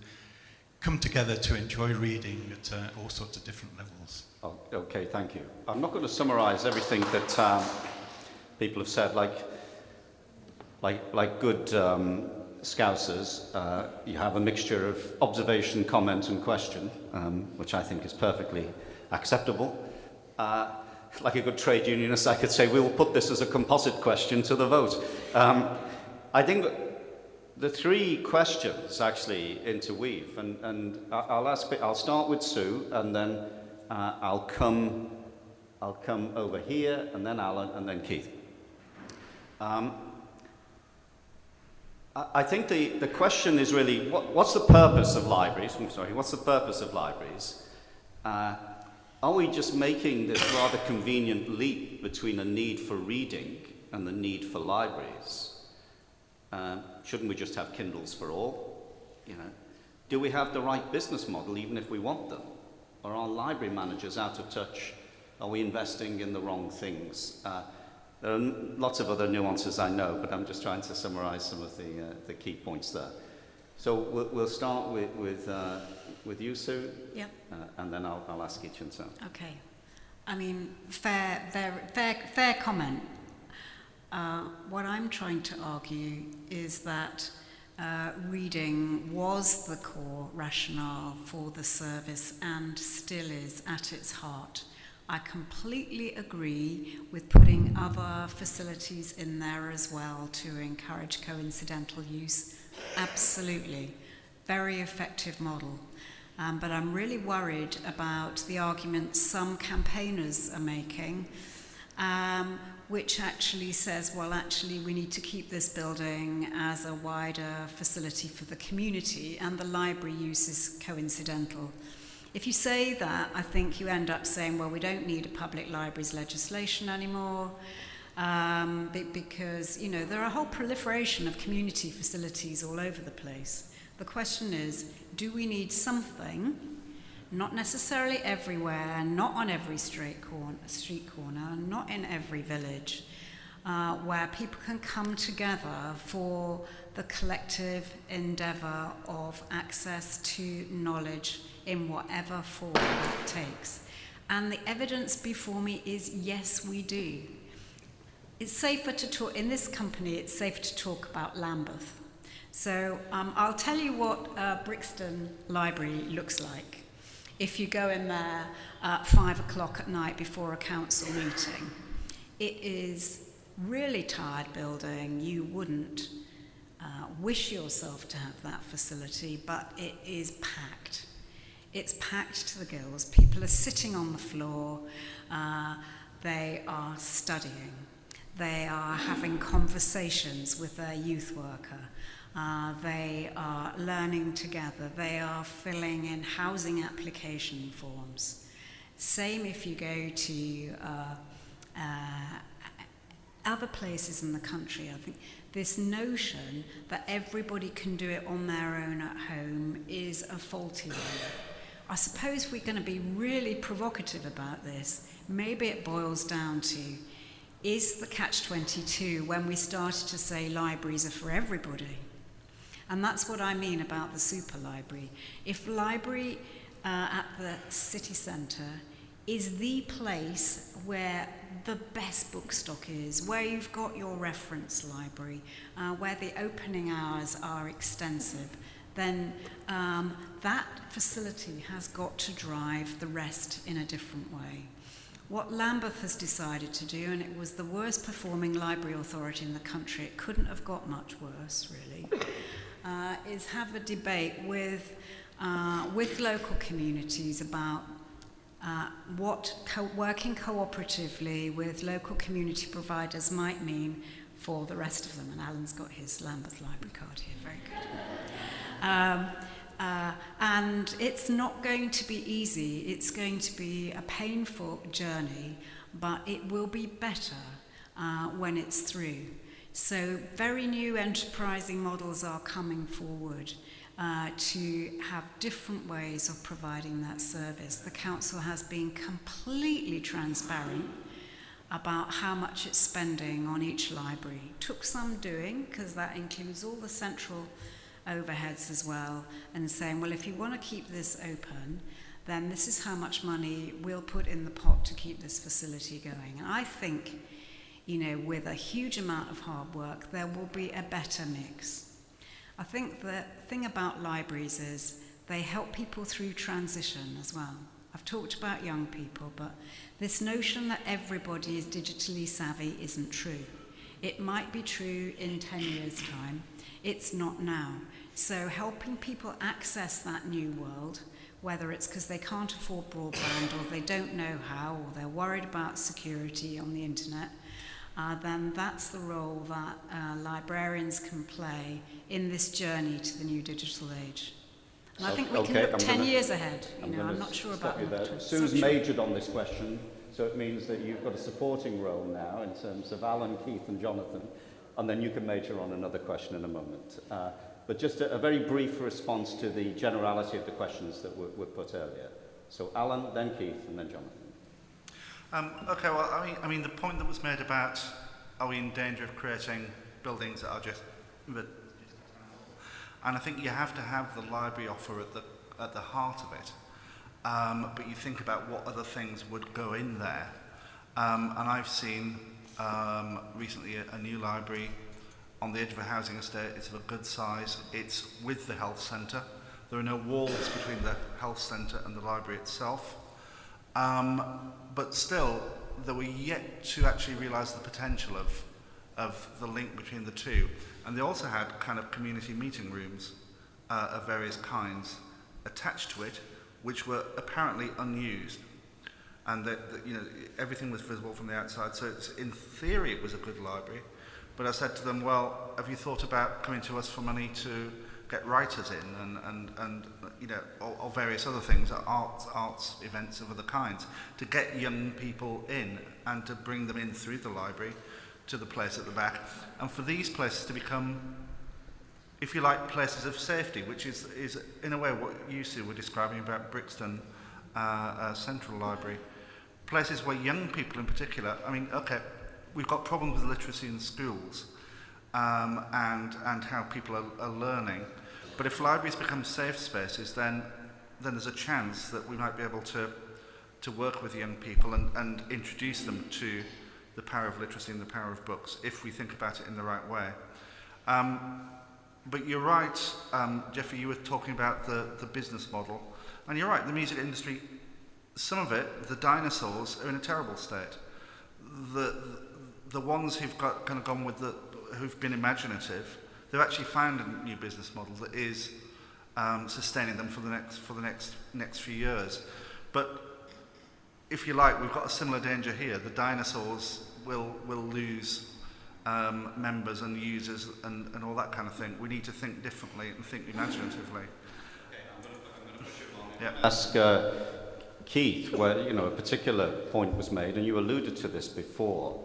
come together to enjoy reading at all sorts of different levels. Oh, okay, thank you. I'm not going to summarise everything that people have said. Like good Scousers, you have a mixture of observation, comment and question, which I think is perfectly acceptable. Like a good trade unionist, I could say we will put this as a composite question to the vote. I think the three questions actually interweave, and I'll start with Sue, and then I'll come over here, and then Alan, and then Keith. I think the question is really what's the purpose of libraries? What's the purpose of libraries? Are we just making this rather convenient leap between a need for reading and the need for libraries? Shouldn't we just have Kindles for all? You know, do we have the right business model even if we want them? Or are library managers out of touch? Are we investing in the wrong things? There are lots of other nuances I know, but I'm just trying to summarize some of the key points there. So we'll start with you, Sue. Yep. And then I'll ask each in turn. Okay. I mean, fair comment. What I'm trying to argue is that reading was the core rationale for the service and still is at its heart. I completely agree with putting other facilities in there as well to encourage coincidental use. Absolutely. Very effective model. But I'm really worried about the arguments some campaigners are making, which actually says, well, actually, we need to keep this building as a wider facility for the community, and the library use is coincidental. If you say that, I think you end up saying, well, we don't need a public libraries legislation anymore. because, you know, there are a whole proliferation of community facilities all over the place. The question is, do we need something, not necessarily everywhere, not on every street corner, not in every village, where people can come together for the collective endeavour of access to knowledge in whatever form that takes. And the evidence before me is yes, we do. It's safer to talk, in this company, it's safer to talk about Lambeth. So I'll tell you what Brixton Library looks like if you go in there at 5 o'clock at night before a council meeting. It is really tired building. You wouldn't wish yourself to have that facility, but it is packed. It's packed to the gills. People are sitting on the floor. They are studying. They are having conversations with their youth worker. They are learning together. They are filling in housing application forms. Same if you go to other places in the country. I think this notion that everybody can do it on their own at home is a faulty one. I suppose we're going to be really provocative about this. Maybe it boils down to, is the catch-22 when we started to say libraries are for everybody? And that's what I mean about the super library. If library at the city centre is the place where the best book stock is, where you've got your reference library, where the opening hours are extensive, then that facility has got to drive the rest in a different way. What Lambeth has decided to do, and it was the worst performing library authority in the country, it couldn't have got much worse really, is have a debate with local communities about what working cooperatively with local community providers might mean for the rest of them. And Alan's got his Lambeth Library card here, very good. And it's not going to be easy. It's going to be a painful journey, but it will be better when it's through. So very new enterprising models are coming forward to have different ways of providing that service. The council has been completely transparent about how much it's spending on each library. Took some doing, because that includes all the central overheads as well, and saying, well, if you want to keep this open, then this is how much money we'll put in the pot to keep this facility going. And I think, you know, with a huge amount of hard work, there will be a better mix. I think the thing about libraries is they help people through transition as well. I've talked about young people, but this notion that everybody is digitally savvy isn't true. It might be true in 10 years' time. It's not now. So helping people access that new world, whether it's because they can't afford broadband or they don't know how or they're worried about security on the internet, then that's the role that librarians can play in this journey to the new digital age. And I think we can look 10 years ahead. I'm not sure about that. Sue's majored on this question, so it means that you've got a supporting role now in terms of Alan, Keith and Jonathan, and then you can major on another question in a moment. But just a very brief response to the generality of the questions that were put earlier. So Alan, then Keith, and then Jonathan. Okay, well, I mean, the point that was made about are we in danger of creating buildings that are just... And I think you have to have the library offer at the heart of it. But you think about what other things would go in there. And I've seen recently a new library on the edge of a housing estate. It's of a good size. It's with the health centre. There are no walls between the health centre and the library itself. But still, they were yet to actually realise the potential of the link between the two. And they also had kind of community meeting rooms of various kinds attached to it, which were apparently unused. And you know, everything was visible from the outside. So in theory, it was a good library. But I said to them, well, have you thought about coming to us for money to get writers in and you know, or various other things, arts events of other kinds, to get young people in and to bring them in through the library to the place at the back, and for these places to become, if you like, places of safety, which is in a way what you two were describing about Brixton Central Library. Places where young people in particular, I mean, okay, we've got problems with literacy in schools and how people are learning, but if libraries become safe spaces, then there's a chance that we might be able to work with young people and introduce them to the power of literacy and the power of books, if we think about it in the right way. But you're right, Jeffrey, you were talking about the business model. And you're right, the music industry, some of it, the dinosaurs, are in a terrible state. The ones who've kind of gone with who've been imaginative, they've actually found a new business model that is sustaining them for the next few years. But if you like, we've got a similar danger here. The dinosaurs will lose members and users and all that kind of thing. We need to think differently and think imaginatively. Okay, I'm going to push it on. Yeah. Ask Keith, where a particular point was made, and you alluded to this before.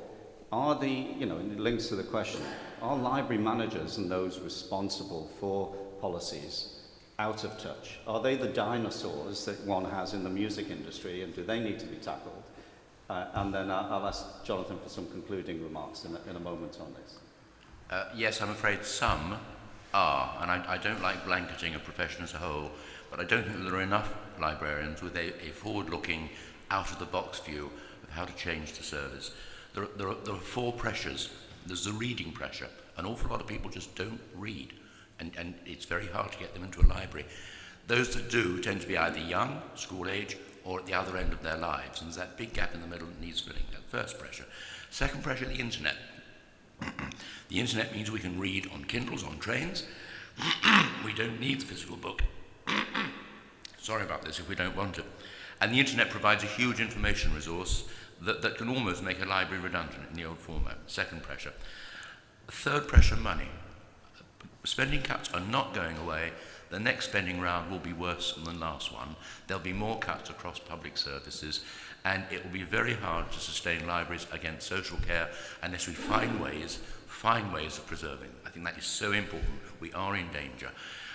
Are it links to the question, are library managers and those responsible for policies out of touch? Are they the dinosaurs that one has in the music industry, and do they need to be tackled? And then I'll ask Jonathan for some concluding remarks in a moment on this. Yes, I'm afraid some are, and I don't like blanketing a profession as a whole, but I don't think there are enough librarians with a forward-looking, out-of-the-box view of how to change the service. There are four pressures. There's the reading pressure. An awful lot of people just don't read, and it's very hard to get them into a library. Those that do tend to be either young, school age, or at the other end of their lives, and there's that big gap in the middle that needs filling. That first pressure. Second pressure, the internet. The internet means we can read on Kindles, on trains. We don't need the physical book. Sorry about this if we don't want it. And the internet provides a huge information resource that can almost make a library redundant in the old format. Second pressure. Third pressure, money. Spending cuts are not going away. The next spending round will be worse than the last one. There'll be more cuts across public services, and it will be very hard to sustain libraries against social care unless we find ways of preserving them. I think that is so important. We are in danger.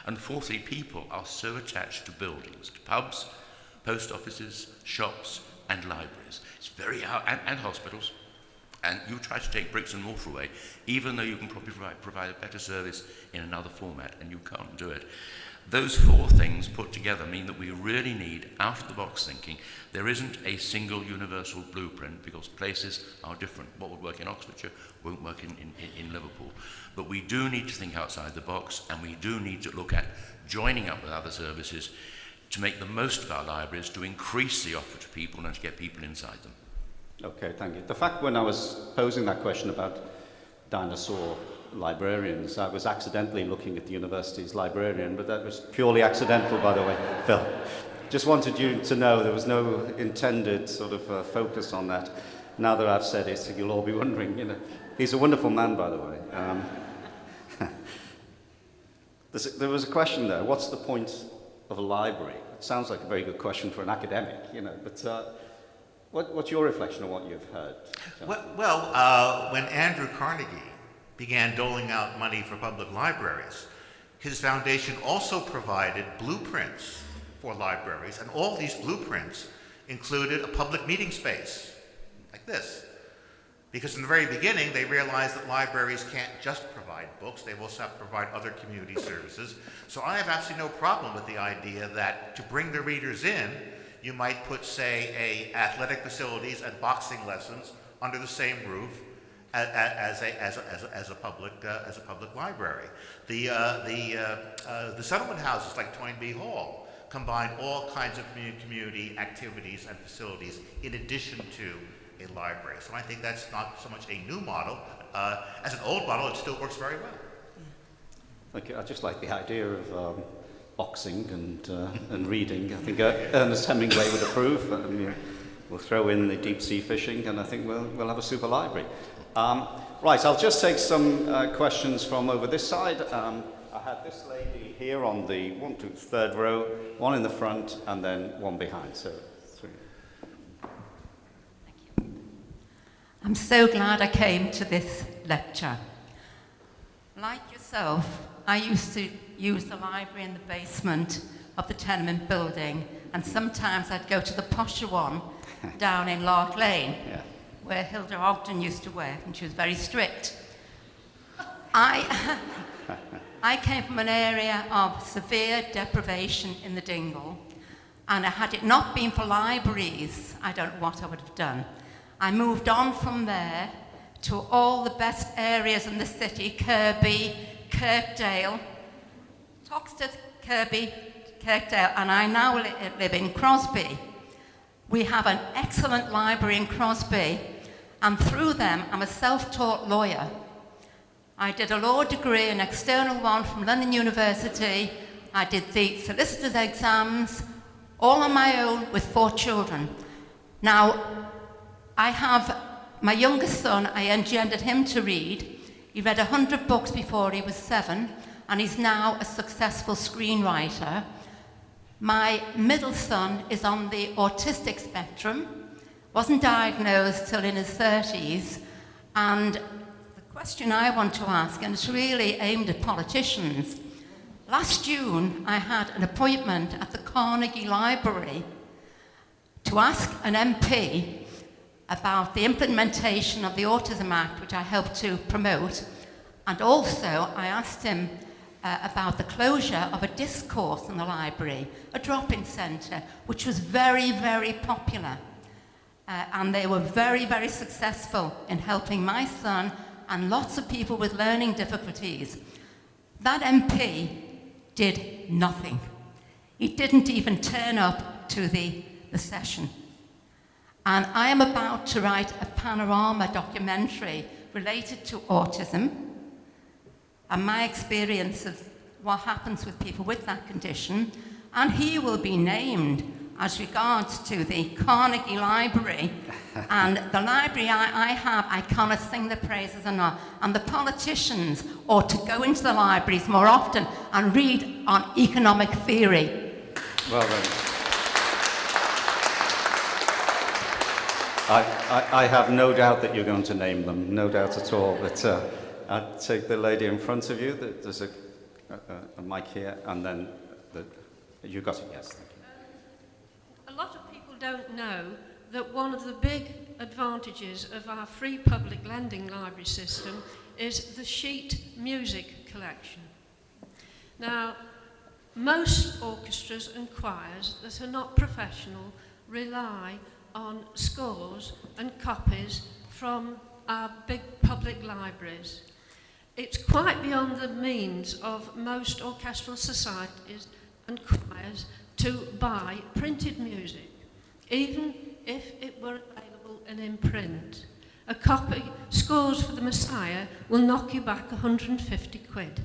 And fourthly, people are so attached to buildings, to pubs, post offices, shops, and libraries. It's very hard, and hospitals. And you try to take bricks and mortar away, even though you can probably provide a better service in another format, and you can't do it. Those four things put together mean that we really need out-of-the-box thinking. There isn't a single universal blueprint because places are different. What would work in Oxfordshire won't work in Liverpool. But we do need to think outside the box, and we do need to look at joining up with other services to make the most of our libraries, to increase the offer to people and to get people inside them. Okay, thank you. The fact when I was posing that question about dinosaur librarians, I was accidentally looking at the university's librarian, but that was purely accidental, by the way, Phil. Just wanted you to know there was no intended sort of focus on that. Now that I've said it, you'll all be wondering, He's a wonderful man, by the way. There was a question there, what's the point of a library? It sounds like a very good question for an academic, but what's your reflection on what you've heard? Well, when Andrew Carnegie began doling out money for public libraries, his foundation also provided blueprints for libraries, and all these blueprints included a public meeting space, like this. Because in the very beginning, they realized that libraries can't just provide books, they also have to provide other community services. So I have absolutely no problem with the idea that to bring the readers in, you might put, say, athletic facilities and boxing lessons under the same roof as a public library. The settlement houses like Toynbee Hall combine all kinds of community activities and facilities in addition to a library. So I think that's not so much a new model. As an old model, it still works very well. Thank you. I just like the idea of boxing and reading. I think Ernest Hemingway would approve. We'll throw in the deep sea fishing, and I think we'll have a super library. Right, I'll just take some questions from over this side. I had this lady here on the third row, one in the front, and then one behind. So 3. I'm so glad I came to this lecture. Like yourself, I used to use the library in the basement of the tenement building, and sometimes I'd go to the posher one down in Lark Lane, where Hilda Ogden used to work, and she was very strict. I came from an area of severe deprivation in the Dingle, and had it not been for libraries, I don't know what I would have done. I moved on from there to all the best areas in the city: Kirkby, Kirkdale, Toxteth, Kirkby, Kirkdale, and I now live in Crosby. We have an excellent library in Crosby, and through them, I'm a self-taught lawyer. I did a law degree, an external one from London University. I did the solicitor's exams, all on my own with 4 children. Now, I have my youngest son, I engendered him to read. He read 100 books before he was 7, and he's now a successful screenwriter. My middle son is on the autistic spectrum, wasn't diagnosed till in his 30s, and the question I want to ask, and it's really aimed at politicians. Last June, I had an appointment at the Carnegie Library to ask an MP about the implementation of the Autism Act, which I helped to promote, and also I asked him about the closure of a discourse in the library, a drop-in centre, which was very, very popular. And they were very, very successful in helping my son and lots of people with learning difficulties. That MP did nothing. He didn't even turn up to the session. And I am about to write a panorama documentary related to autism and my experience of what happens with people with that condition, and he will be named as regards to the Carnegie Library. And the library I have, I cannot sing the praises enough. And the politicians ought to go into the libraries more often and read on economic theory. Well then, I have no doubt that you're going to name them, no doubt at all. But I'll take the lady in front of you. There's a mic here, and then you got it, yes. Thank you. A lot of people don't know that one of the big advantages of our free public lending library system is the sheet music collection. Now, most orchestras and choirs that are not professional rely on scores and copies from our big public libraries. It's quite beyond the means of most orchestral societies and choirs to buy printed music, even if it were available and in print. A copy, scores for the Messiah, will knock you back 150 quid.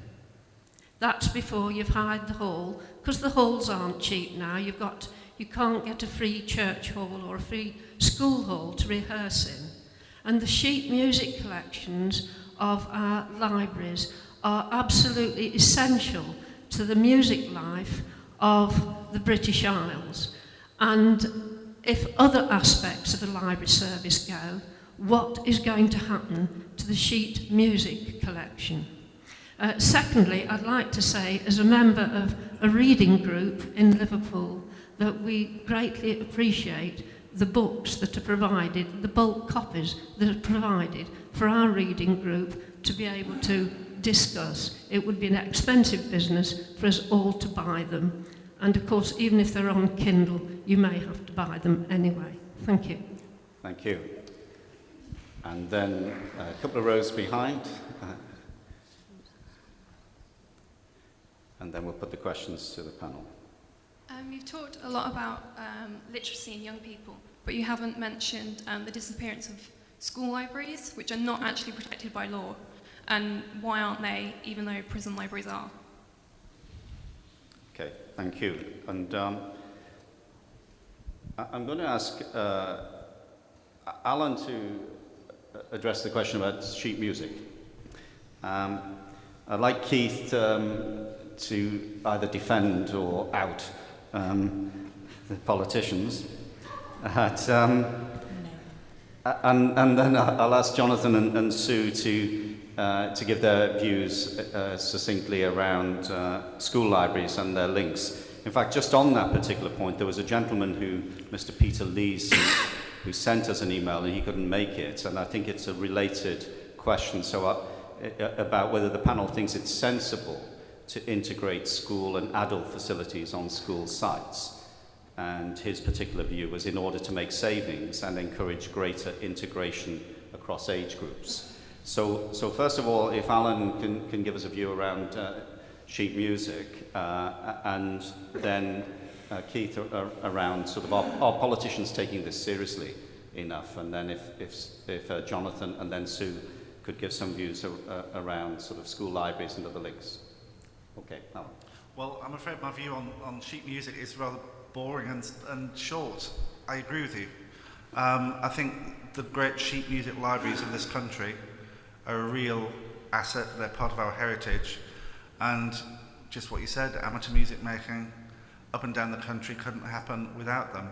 That's before you've hired the hall, because the halls aren't cheap now. You can't get a free church hall or a free school hall to rehearse in. And the sheet music collections of our libraries are absolutely essential to the music life of the British Isles. And if other aspects of the library service go, what is going to happen to the sheet music collection? Secondly, I'd like to say, as a member of a reading group in Liverpool, that we greatly appreciate the books that are provided, the bulk copies that are provided for our reading group to be able to discuss. It would be an expensive business for us all to buy them. And of course, even if they're on Kindle, you may have to buy them anyway. Thank you. Thank you. And then a couple of rows behind. And then we'll put the questions to the panel. You've talked a lot about literacy in young people, but you haven't mentioned the disappearance of school libraries, which are not actually protected by law. And why aren't they, even though prison libraries are? Okay, thank you. And I'm going to ask Alan to address the question about sheet music. I'd like Keith to either defend or out the politicians. And then I'll ask Jonathan and Sue to give their views succinctly around school libraries and their links. In fact, just on that particular point, there was a gentleman Mr. Peter Lees, who sent us an email and he couldn't make it, and I think it's a related question about whether the panel thinks it's sensible to integrate school and adult facilities on school sites. And his particular view was in order to make savings and encourage greater integration across age groups. So first of all, if Alan can give us a view around sheet music, and then Keith around sort of are politicians taking this seriously enough, and then if Jonathan and then Sue could give some views around sort of school libraries and other links. Okay, Alan. Well, I'm afraid my view on sheet music is rather boring and short. I agree with you. I think the great sheet music libraries of this country are a real asset. They're part of our heritage. And just what you said, amateur music making up and down the country couldn't happen without them.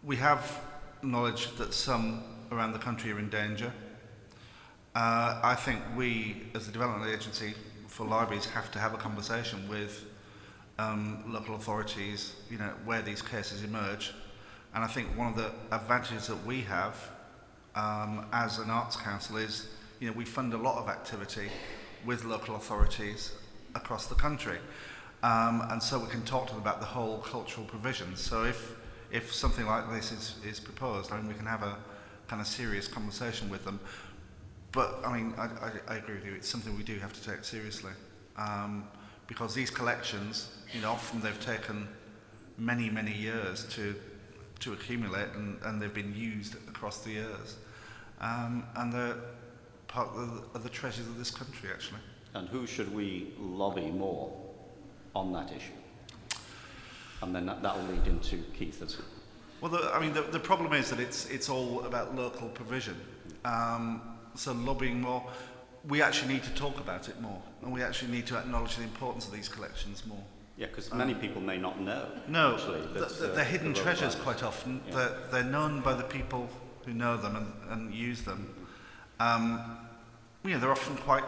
We have knowledge that some around the country are in danger. I think we, as the Development Agency for Libraries, have to have a conversation with local authorities, where these cases emerge. And I think one of the advantages that we have as an arts council is, we fund a lot of activity with local authorities across the country. And so we can talk to them about the whole cultural provisions. So if something like this is proposed, we can have a kind of serious conversation with them. But, I agree with you, it's something we do have to take seriously. Because these collections, often they've taken many, many years to accumulate, and they've been used across the years. And they're part of the treasures of this country, actually. And who should we lobby more on that issue? And then that will lead into Keith as well. Well, the problem is that it's all about local provision. So lobbying more, we actually need to talk about it more, and we actually need to acknowledge the importance of these collections more. Yeah, because many people may not know. No, actually, they're hidden treasures quite often. Yeah. They're known by the people who know them and use them. They're often quite.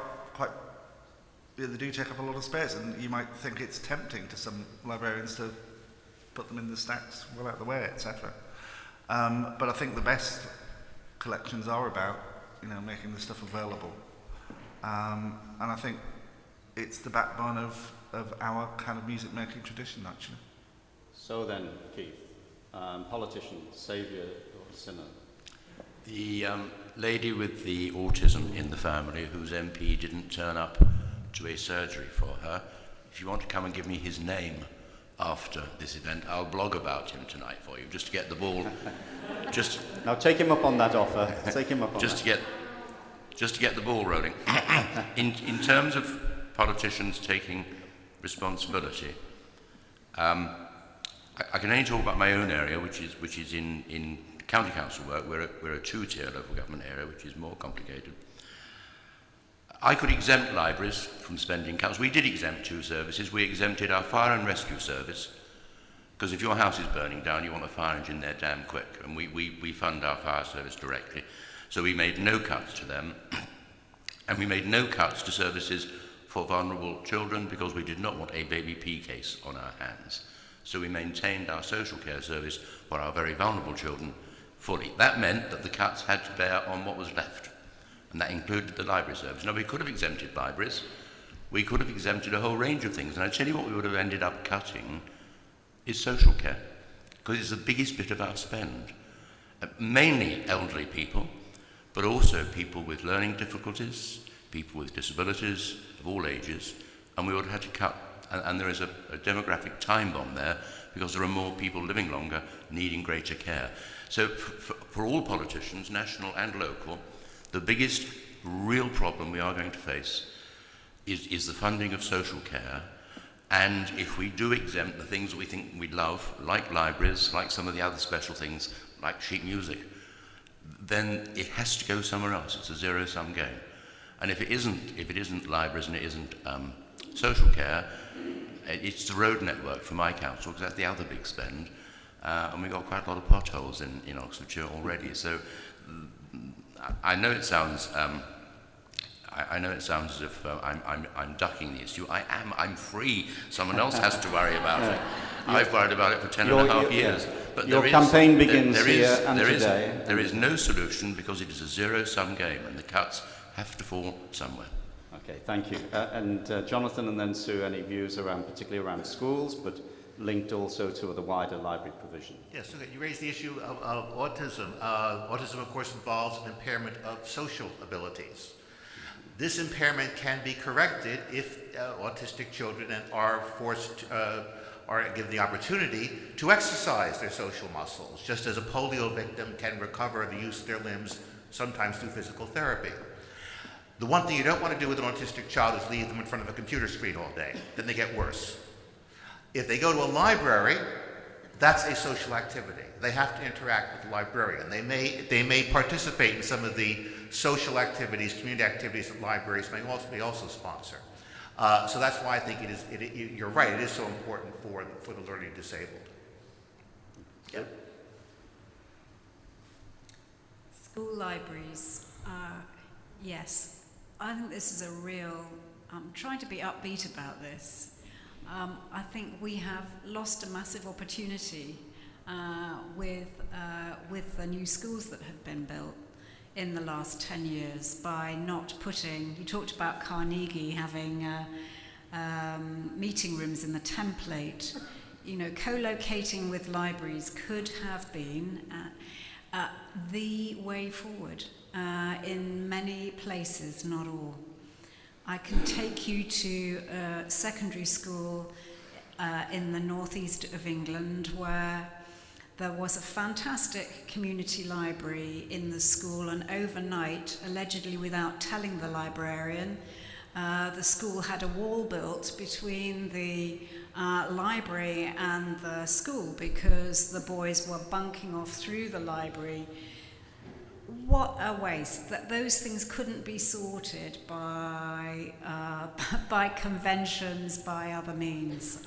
They do take up a lot of space, and you might think it's tempting to some librarians to put them in the stacks well out of the way, etc. But I think the best collections are about making the stuff available, and I think it's the backbone of our kind of music making tradition, actually. So then, Keith, politician, saviour or sinner? The lady with the autism in the family, whose MP didn't turn up to a surgery for her, if you want to come and give me his name after this event, I'll blog about him tonight for you, just to get the ball. Now take him up on that offer. Take him up on just that. To get the ball rolling. in terms of politicians taking responsibility, I can only talk about my own area, which is in county council work. We're a two-tier local government area, which is more complicated. I could exempt libraries from spending cuts. We did exempt two services. We exempted our fire and rescue service, because if your house is burning down, you want a fire engine there damn quick, and we fund our fire service directly. So we made no cuts to them, and we made no cuts to services for vulnerable children, because we did not want a baby P case on our hands. So we maintained our social care service for our very vulnerable children fully. That meant that the cuts had to bear on what was left, and that included the library service. Now, we could have exempted libraries. We could have exempted a whole range of things, and I tell you what we would have ended up cutting is social care, because it's the biggest bit of our spend. Mainly elderly people, but also people with learning difficulties, people with disabilities of all ages, and we would have had to cut, and there is a demographic time bomb there, because there are more people living longer, needing greater care. So for all politicians, national and local, the biggest real problem we are going to face is the funding of social care. And if we do exempt the things that we think we love, like libraries, like some of the other special things, like sheet music, then it has to go somewhere else. It's a zero-sum game. And if it isn't libraries and it isn't social care, it's the road network for my council, because that's the other big spend. and we've got quite a lot of potholes in Oxfordshire already. So I know it sounds I know it sounds as if I'm ducking the issue. I'm free. Someone else has to worry about it. I've worried about it for 10 and a half years. But your campaign begins here and today. There is no solution because it is a zero-sum game, and the cuts have to fall somewhere. Okay, thank you. And Jonathan and then Sue, any views around, particularly around schools, but linked also to the wider library provision? Yes, okay. You raised the issue of autism. Autism, of course, involves an impairment of social abilities. This impairment can be corrected if autistic children are forced to, are given the opportunity to exercise their social muscles, just as a polio victim can recover the use of their limbs, sometimes through physical therapy. The one thing you don't want to do with an autistic child is leave them in front of a computer screen all day. Then they get worse. If they go to a library, that's a social activity. They have to interact with the librarian. They may participate in some of the social activities, community activities that libraries may also sponsor. So that's why I think you're right, it is so important for the learning disabled. Yeah. School libraries, yes. I think this is a real, I'm trying to be upbeat about this. I think we have lost a massive opportunity with the new schools that have been built in the last 10 years by not putting, you talked about Carnegie having meeting rooms in the template. You know, co-locating with libraries could have been the way forward in many places, not all. I can take you to a secondary school in the northeast of England where there was a fantastic community library in the school, and overnight, allegedly without telling the librarian, the school had a wall built between the library and the school because the boys were bunking off through the library. What a waste. That those things couldn't be sorted by conventions, by other means.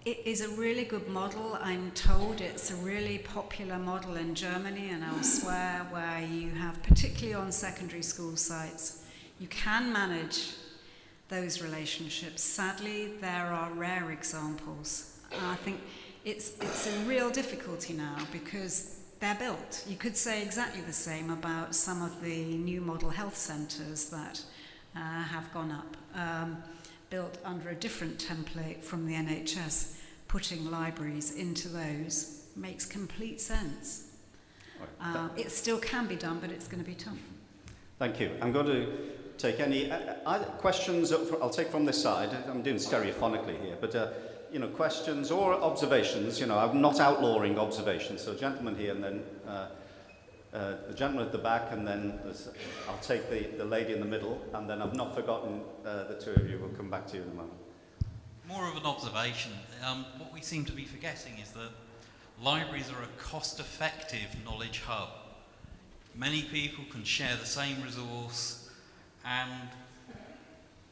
It is a really good model. I'm told it's a really popular model in Germany and elsewhere where you have, particularly on secondary school sites, you can manage those relationships. Sadly, there are rare examples. I think it's a real difficulty now because they're built. You could say exactly the same about some of the new model health centres that have gone up, built under a different template from the NHS. Putting libraries into those makes complete sense. It still can be done, but it's going to be tough. Thank you. I'm going to take any questions. I'll take from this side. I'm doing stereophonically here, but you know, questions or observations. You know, I'm not outlawing observations. So, gentleman here, and then the gentleman at the back, and then I'll take the lady in the middle, and then I've not forgotten the two of you. We'll come back to you in a moment. More of an observation. What we seem to be forgetting is that libraries are a cost-effective knowledge hub. Many people can share the same resource, and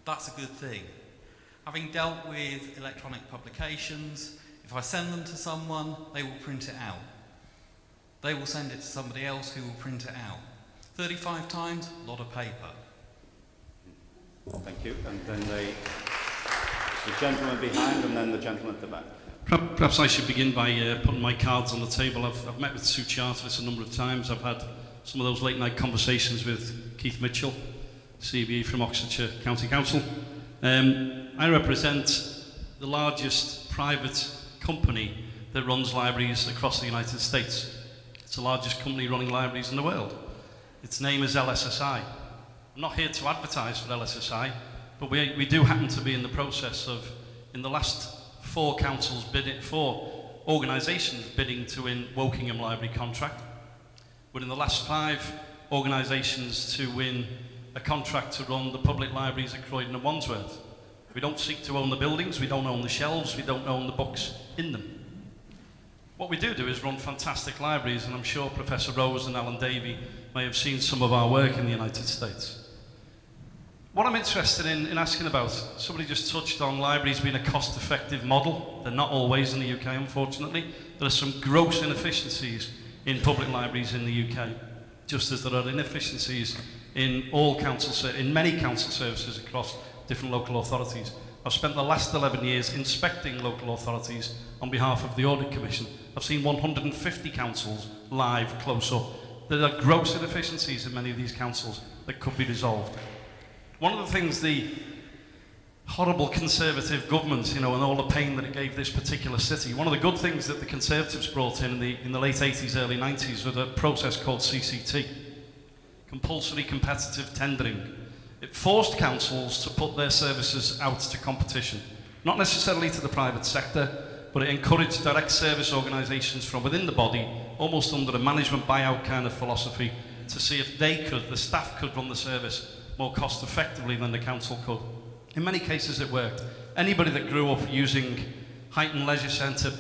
that's a good thing. Having dealt with electronic publications, if I send them to someone, they will print it out. They will send it to somebody else who will print it out. 35 times, a lot of paper. Thank you. And then the gentleman behind, and then the gentleman at the back. Perhaps I should begin by putting my cards on the table. I've met with Sue Charteris a number of times. I've had some of those late night conversations with Keith Mitchell, CBE from Oxfordshire County Council. I represent the largest private company that runs libraries across the United States. It's the largest company running libraries in the world. Its name is LSSI. I'm not here to advertise for LSSI, but we do happen to be in the process of, in the last 4 organisations bidding to win Wokingham Library contract. We're in the last 5 organisations to win a contract to run the public libraries at Croydon and Wandsworth. We don't seek to own the buildings, we don't own the shelves, we don't own the books in them. What we do is run fantastic libraries, and I'm sure Professor Rose and Alan Davey may have seen some of our work in the United States. What I'm interested in asking about, somebody just touched on libraries being a cost-effective model. They're not always in the UK, unfortunately. There are some gross inefficiencies in public libraries in the UK, just as there are inefficiencies in many council services across different local authorities. I've spent the last 11 years inspecting local authorities on behalf of the Audit Commission. I've seen 150 councils live close up. There are gross inefficiencies in many of these councils that could be resolved. One of the things the horrible Conservative government, and all the pain that it gave this particular city, one of the good things that the Conservatives brought in the late 80s, early 90s, was a process called CCT, Compulsory Competitive Tendering. It forced councils to put their services out to competition, not necessarily to the private sector, but it encouraged direct service organisations from within the body, almost under a management buyout kind of philosophy, to see if the staff could run the service more cost effectively than the council could. In many cases it worked. Anybody that grew up using Huyton Leisure Centre,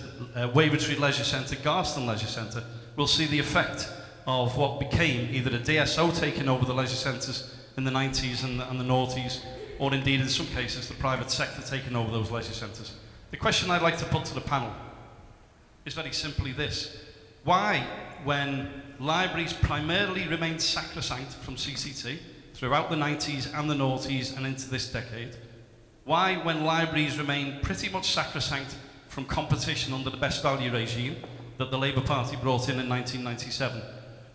Wavertree Leisure Centre, Garston Leisure Centre will see the effect of what became either a DSO taking over the leisure centres in the 90s and the noughties, or indeed in some cases the private sector taking over those leisure centres. The question I'd like to put to the panel is very simply this. Why, when libraries primarily remained sacrosanct from CCT throughout the 90s and the noughties and into this decade, why, when libraries remain pretty much sacrosanct from competition under the best value regime that the Labour Party brought in 1997,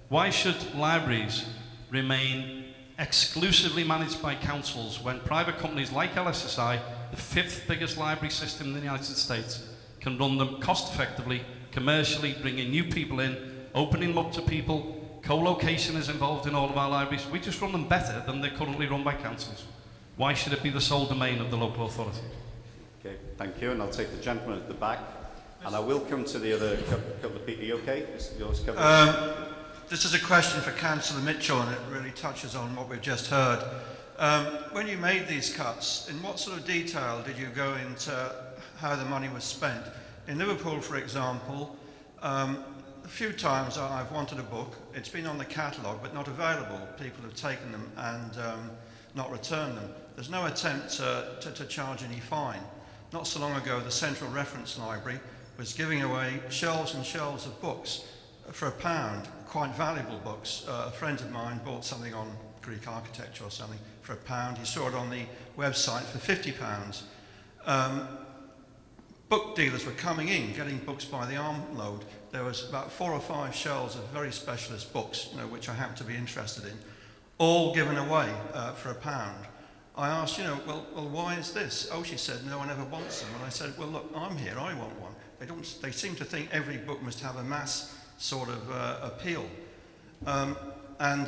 why should libraries remain exclusively managed by councils when private companies like LSSI, the 5th biggest library system in the United States, can run them cost effectively, commercially, bringing new people in, opening them up to people? Co-location is involved in all of our libraries. We just run them better than they're currently run by councils. Why should it be the sole domain of the local authority? Okay, thank you, and I'll take the gentleman at the back, and I will come to the other couple of people. Are you okay? Is yours covered? This is a question for Councillor Mitchell, and it really touches on what we've just heard. When you made these cuts, in what sort of detail did you go into how the money was spent? In Liverpool, for example, a few times I've wanted a book. It's been on the catalogue, but not available. People have taken them and not returned them. There's no attempt to charge any fine. Not so long ago, the Central Reference Library was giving away shelves and shelves of books for £1, quite valuable books. A friend of mine bought something on Greek architecture or something for £1. He saw it on the website for £50. Book dealers were coming in, getting books by the armload. There was about 4 or 5 shelves of very specialist books, which I happen to be interested in, all given away for £1. I asked, well, why is this? Oh, she said, no one ever wants them. And I said, well, look, I'm here, I want one. They seem to think every book must have a mass sort of appeal. And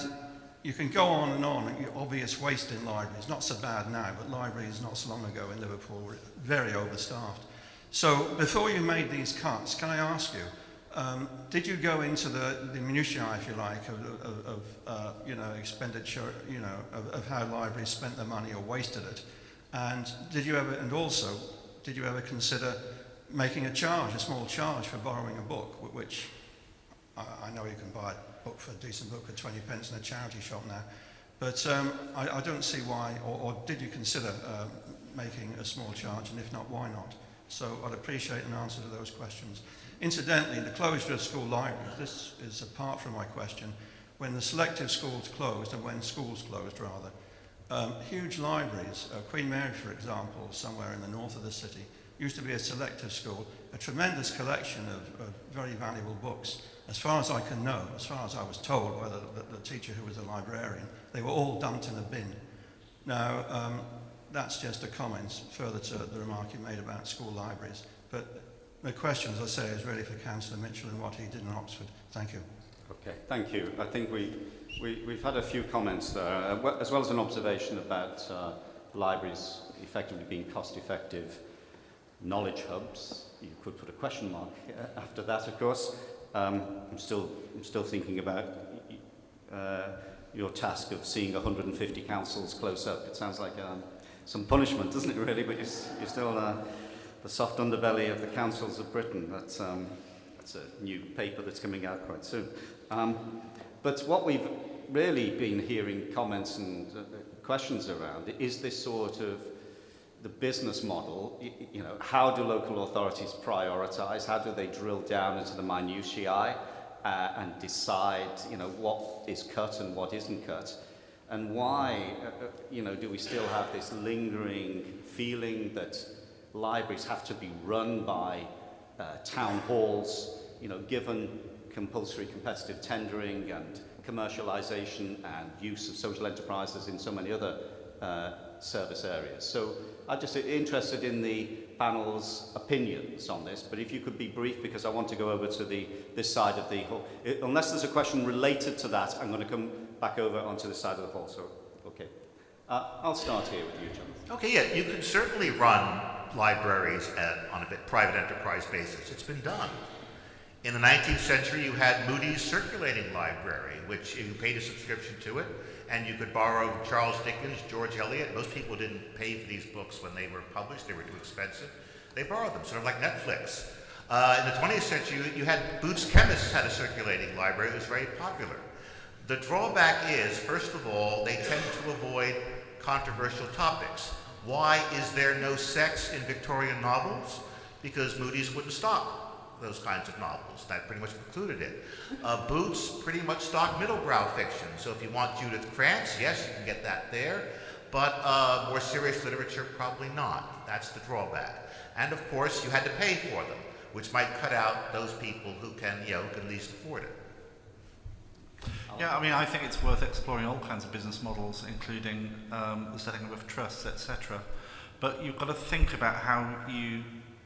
you can go on and on, obvious waste in libraries, not so bad now, but libraries not so long ago in Liverpool were very overstaffed. So before you made these cuts, can I ask you, did you go into the minutiae, if you like, of expenditure, of how libraries spent their money or wasted it? And did you ever consider making a small charge for borrowing a book, which I know you can buy a book for a decent book for 20 pence in a charity shop now, but I don't see why, or did you consider making a small charge, and if not, why not? So I'd appreciate an answer to those questions. Incidentally, the closure of school libraries, this is apart from my question, when the selective schools closed, and when schools closed rather, huge libraries, Queen Mary for example, somewhere in the north of the city, used to be a selective school, a tremendous collection of very valuable books. As far as I can know, as far as I was told by the teacher who was a librarian, they were all dumped in a bin. Now, that's just a comment further to the remark you made about school libraries. But the question, as I say, is really for Councillor Mitchell and what he did in Oxford. Thank you. Okay, thank you. I think we've had a few comments there, as well as an observation about libraries effectively being cost-effective knowledge hubs. You could put a question mark after that, of course. I'm still thinking about your task of seeing 150 councils close up. It sounds like some punishment, doesn't it, really? But you're still the soft underbelly of the councils of Britain. That's a new paper that's coming out quite soon. But what really been hearing comments and questions around, is this sort of the business model, you know, how do local authorities prioritize? How do they drill down into the minutiae and decide, you know, what is cut and what isn't cut? And why, you know, do we still have this lingering feeling that libraries have to be run by town halls, you know, given compulsory competitive tendering and commercialization and use of social enterprises in so many other service areas? So I'm just interested in the panel's opinions on this, but if you could be brief, because I want to go over to this side of the hall. Unless there's a question related to that, I'm going to come back over onto this side of the hall. So, okay. I'll start here with you, Jonathan. Okay, yeah, you can certainly run libraries on a private enterprise basis. It's been done. In the 19th century, you had Moody's Circulating Library, which you paid a subscription to it, and you could borrow Charles Dickens, George Eliot. Most people didn't pay for these books when they were published. They were too expensive. They borrowed them, sort of like Netflix. In the 20th century, you had Boots Chemists had a circulating library. It was very popular. The drawback is, first of all, they tend to avoid controversial topics. Why is there no sex in Victorian novels? Because Moody's wouldn't stock those kinds of novels. That pretty much precluded it. Boots pretty much stock middle-brow fiction. So if you want Judith Krantz, yes, you can get that there. But more serious literature, probably not. That's the drawback. And of course, you had to pay for them, which might cut out those people who can, you know, can least afford it. Yeah, I mean, I think it's worth exploring all kinds of business models, including the setting up of trusts, etc. But you've got to think about how you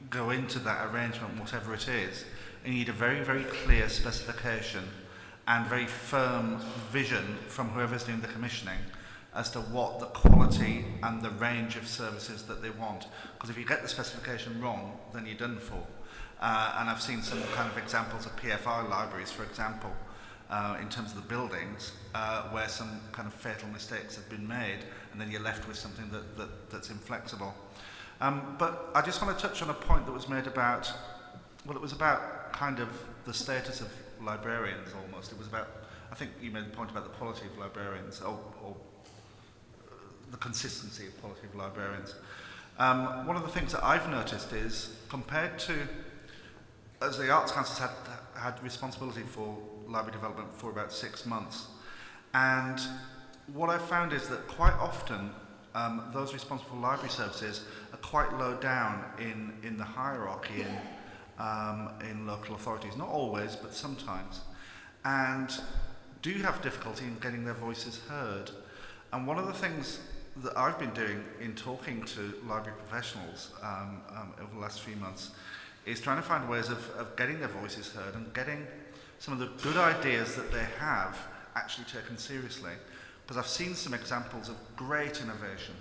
go into that arrangement, whatever it is. You need a very, very clear specification and very firm vision from whoever's doing the commissioning as to what the quality and the range of services that they want. Because if you get the specification wrong, then you're done for. And I've seen some kind of examples of PFI libraries, for example, in terms of the buildings, where some kind of fatal mistakes have been made, and then you're left with something that's inflexible. But I just want to touch on a point that was made about, well, it was about kind of the status of librarians almost. It was about, I think you made the point about the quality of librarians, or the consistency of quality of librarians. One of the things that I've noticed is, compared to, as the Arts Council's had responsibility for library development for about 6 months, and what I've found is that quite often those responsible for library services are quite low down in the hierarchy in local authorities. Not always, but sometimes. And do have difficulty in getting their voices heard. And one of the things that I've been doing in talking to library professionals over the last few months is trying to find ways of getting their voices heard and getting some of the good ideas that they have actually taken seriously. Because I've seen some examples of great innovation.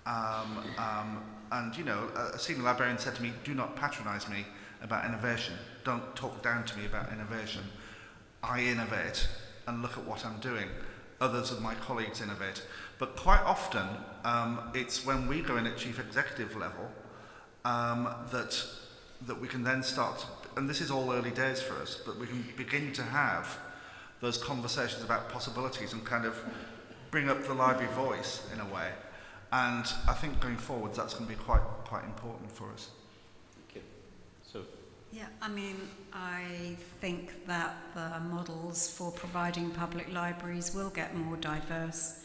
And, you know, a senior librarian said to me, do not patronize me about innovation. Don't talk down to me about innovation. I innovate and look at what I'm doing. Others of my colleagues innovate. But quite often, it's when we go in at chief executive level that we can then start, and this is all early days for us, but we can begin to have those conversations about possibilities and kind of bring up the library voice in a way. And I think going forward, that's going to be quite important for us. Okay. So. Yeah, I mean, I think that the models for providing public libraries will get more diverse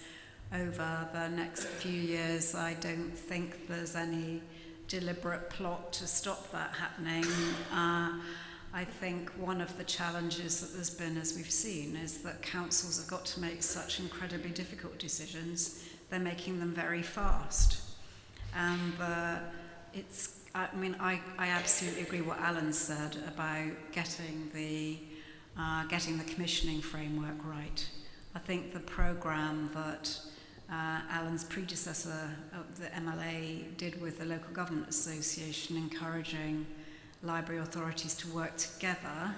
over the next few years. I don't think there's any deliberate plot to stop that happening. I think one of the challenges that there's been, as we've seen, is that councils have got to make such incredibly difficult decisions. They're making them very fast. And I mean, I absolutely agree what Alan said about getting the commissioning framework right. I think the programme that Alan's predecessor, the MLA, did with the Local Government Association, encouraging library authorities to work together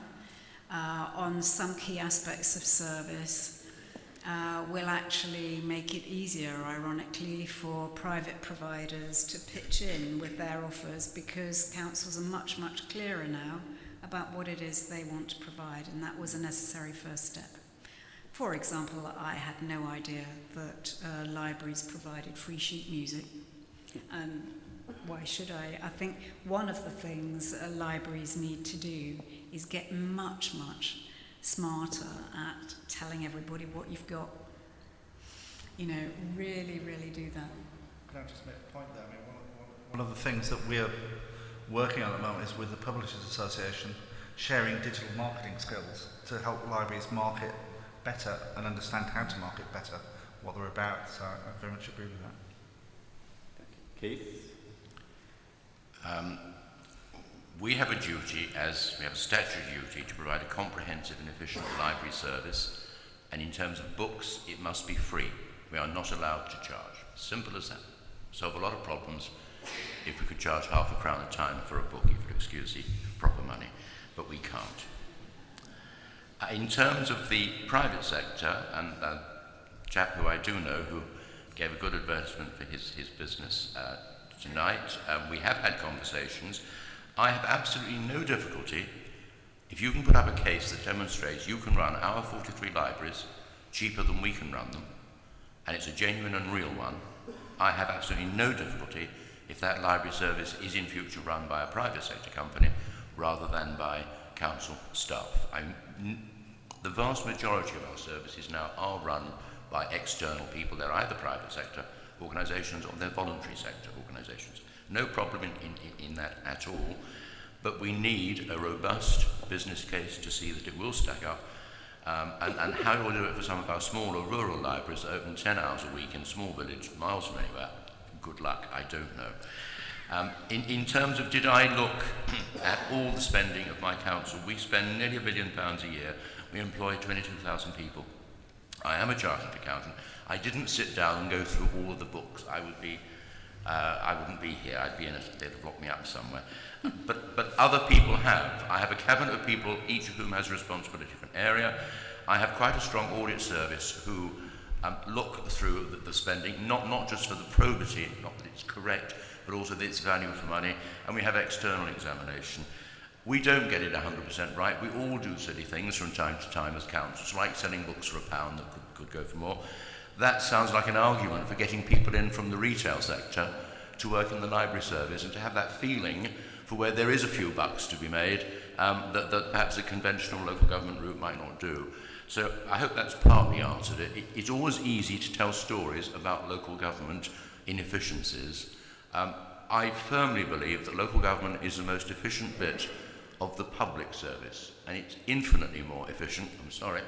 on some key aspects of service, will actually make it easier, ironically, for private providers to pitch in with their offers, because councils are much, much clearer now about what it is they want to provide, and that was a necessary first step. For example, I had no idea that libraries provided free sheet music. And why should I? I think one of the things libraries need to do is get much, much smarter at telling everybody what you've got. You know, really, really do that. Can I just make a point there? I mean, one of the things that we're working on at the moment is with the Publishers Association, sharing digital marketing skills to help libraries market better and understand how to market better what they're about. So I very much agree with that. Thank you. Keith? We have a duty, as we have a statutory duty, to provide a comprehensive and efficient library service, and in terms of books, it must be free. We are not allowed to charge. Simple as that. Solve a lot of problems if we could charge £0.50 a time for a book, if you excuse the proper money, but we can't. In terms of the private sector, and a chap who I do know who gave a good advertisement for his business tonight, we have had conversations. I have absolutely no difficulty if you can put up a case that demonstrates you can run our 43 libraries cheaper than we can run them, and it's a genuine and real one. I have absolutely no difficulty if that library service is in future run by a private sector company rather than by council staff. The vast majority of our services now are run by external people. They're either private sector organisations or they're voluntary sector organisations. No problem in that at all, but we need a robust business case to see that it will stack up. And how we'll do it for some of our smaller rural libraries that open 10 hours a week in a small village miles from anywhere, good luck, I don't know. In terms of did I look at all the spending of my council, we spend nearly £1 billion a year. We employ 22,000 people. I am a chartered accountant. I didn't sit down and go through all of the books. I wouldn't be here. I'd be in they'd have locked me up somewhere. But other people have. I have a cabinet of people, each of whom has responsibility for an area. I have quite a strong audit service who look through the spending, not just for the probity, not that it's correct, but also that it's value for money. And we have external examination. We don't get it 100% right. We all do silly things from time to time as councils, like selling books for £1 that could go for more. That sounds like an argument for getting people in from the retail sector to work in the library service and to have that feeling for where there is a few bucks to be made that perhaps a conventional local government route might not do. So I hope that's partly answered it. It's always easy to tell stories about local government inefficiencies. I firmly believe that local government is the most efficient bit of the public service, and it's infinitely more efficient, I'm sorry,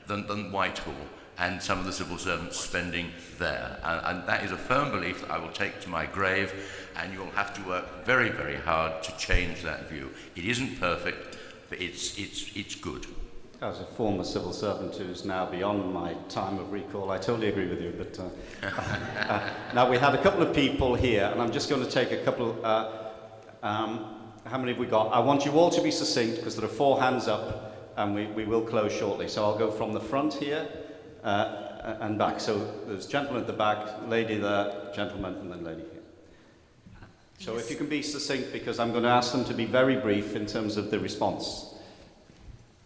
than Whitehall and some of the civil servants spending there. And that is a firm belief that I will take to my grave, and you'll have to work very, very hard to change that view. It isn't perfect, but it's good. As a former civil servant who's now beyond my time of recall, I totally agree with you. But now we have a couple of people here, and I'm just going to take a couple. How many have we got? I want you all to be succinct because there are 4 hands up, and we will close shortly. So I'll go from the front here and back. So there's gentleman at the back, lady there, gentleman, and then lady here. So if you can be succinct, because I'm going to ask them to be very brief in terms of the response.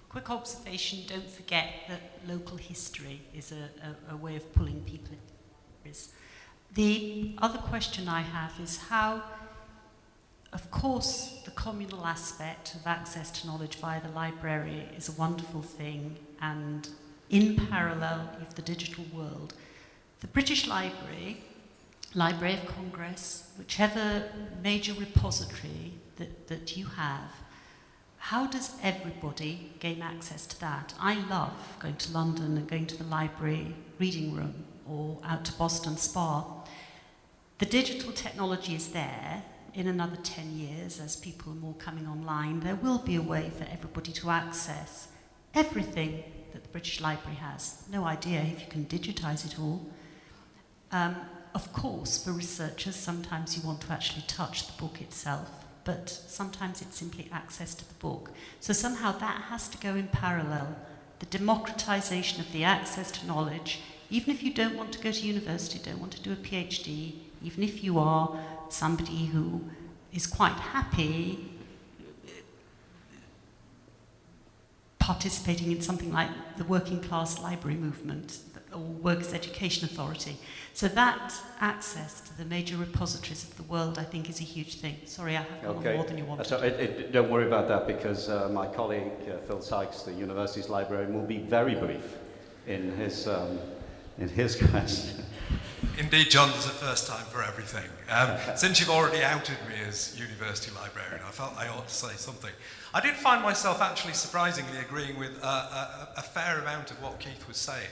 Quick observation, don't forget that local history is a way of pulling people in. The other question I have is how, of course, the communal aspect of access to knowledge via the library is a wonderful thing, and in parallel with the digital world, the British Library, Library of Congress, whichever major repository that you have, how does everybody gain access to that? I love going to London and going to the library reading room or out to Boston Spa. The digital technology is there. In another 10 years, as people are more coming online, there will be a way for everybody to access everything that the British Library has. No idea if you can digitise it all. Of course, for researchers, sometimes you want to actually touch the book itself, but sometimes it's simply access to the book. So somehow that has to go in parallel. The democratisation of the access to knowledge, even if you don't want to go to university, don't want to do a PhD, even if you are somebody who is quite happy participating in something like the Working Class Library Movement or Workers' Education Authority. So that access to the major repositories of the world, I think, is a huge thing. Sorry, I have gone on more than you wanted. So don't worry about that, because my colleague Phil Sykes, the university's librarian, will be very brief in his question. Indeed, John, there's a first time for everything. Since you've already outed me as university librarian, I felt I ought to say something. I did find myself actually surprisingly agreeing with a fair amount of what Keith was saying.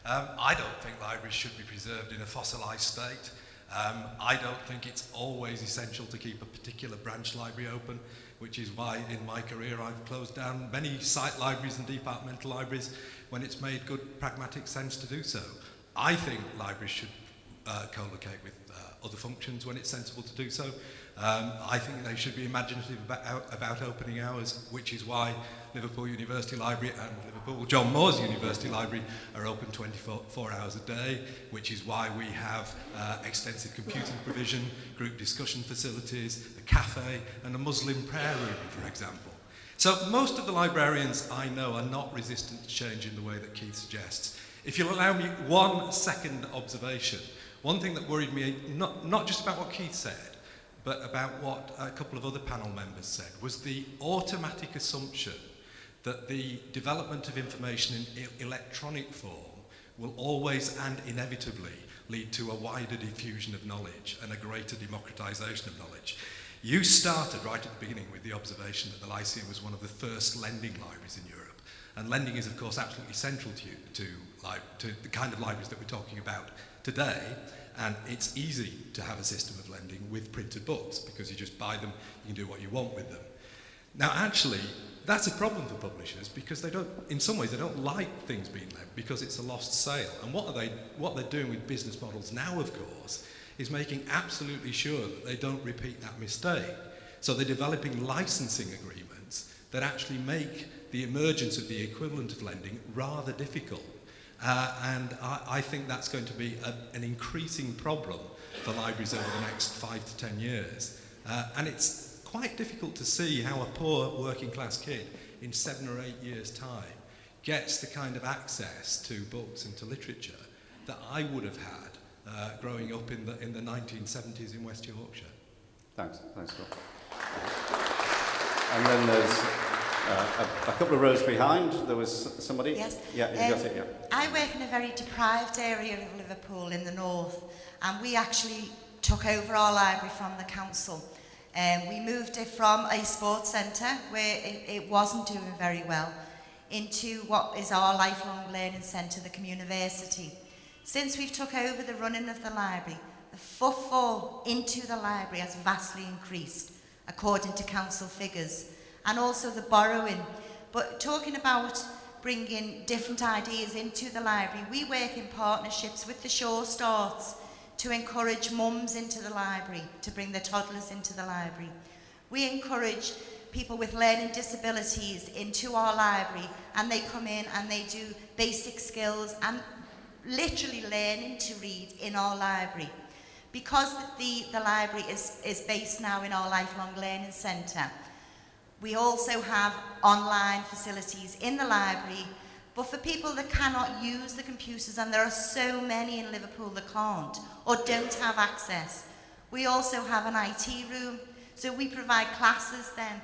I don't think libraries should be preserved in a fossilised state. I don't think it's always essential to keep a particular branch library open, which is why in my career I've closed down many site libraries and departmental libraries when it's made good pragmatic sense to do so. I think libraries should co-locate with other functions when it's sensible to do so. I think they should be imaginative about opening hours, which is why Liverpool University Library and Liverpool John Moores University Library are open 24 hours a day, which is why we have extensive computing provision, group discussion facilities, a cafe and a Muslim prayer room, for example. So most of the librarians I know are not resistant to change in the way that Keith suggests. If you'll allow me 1 second observation, one thing that worried me, not just about what Keith said, but about what a couple of other panel members said, was the automatic assumption that the development of information in electronic form will always and inevitably lead to a wider diffusion of knowledge and a greater democratization of knowledge. You started right at the beginning with the observation that the Lyceum was one of the first lending libraries in Europe. And lending is, of course, absolutely central to the kind of libraries that we're talking about today. And it's easy to have a system of lending with printed books because you just buy them, you can do what you want with them. Now, actually, that's a problem for publishers because they don't, in some ways, they don't like things being lent because it's a lost sale. And what they're doing with business models now, of course, is making absolutely sure that they don't repeat that mistake. So they're developing licensing agreements that actually make the emergence of the equivalent of lending rather difficult. And I think that's going to be an increasing problem for libraries over the next 5 to 10 years. And it's quite difficult to see how a poor working class kid in 7 or 8 years' time gets the kind of access to books and to literature that I would have had growing up in the 1970s in West Yorkshire. Thanks, Phil. And then there's a couple of rows behind. There was somebody. Yes. Yeah, you got it. Yeah. I work in a very deprived area of Liverpool in the north, and we actually took over our library from the council. We moved it from a sports centre where it wasn't doing very well into what is our lifelong learning centre, the Communiversity. Since we've took over the running of the library, the footfall into the library has vastly increased, according to council figures, and also the borrowing. But talking about bringing different ideas into the library, we work in partnerships with the Sure Starts to encourage mums into the library, to bring their toddlers into the library. We encourage people with learning disabilities into our library, and they come in and they do basic skills and literally learning to read in our library. Because the library is based now in our Lifelong Learning Centre, we also have online facilities in the library, but for people that cannot use the computers, and there are so many in Liverpool that can't or don't have access, we also have an IT room, so we provide classes then.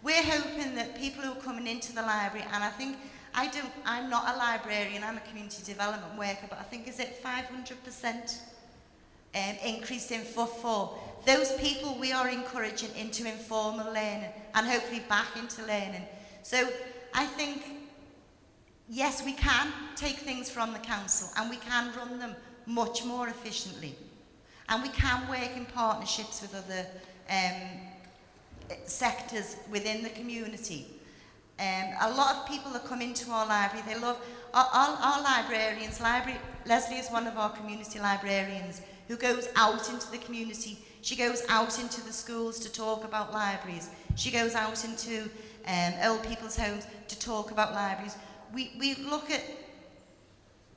We're hoping that people who are coming into the library, and I think, I'm not a librarian, I'm a community development worker, but I think is it 500% increase in footfall. Those people we are encouraging into informal learning and hopefully back into learning. So I think, yes, we can take things from the council and we can run them much more efficiently. And we can work in partnerships with other sectors within the community. A lot of people that come into our library, they love our librarians. Leslie is one of our community librarians who goes out into the community. She goes out into the schools to talk about libraries. She goes out into old people's homes to talk about libraries. We look at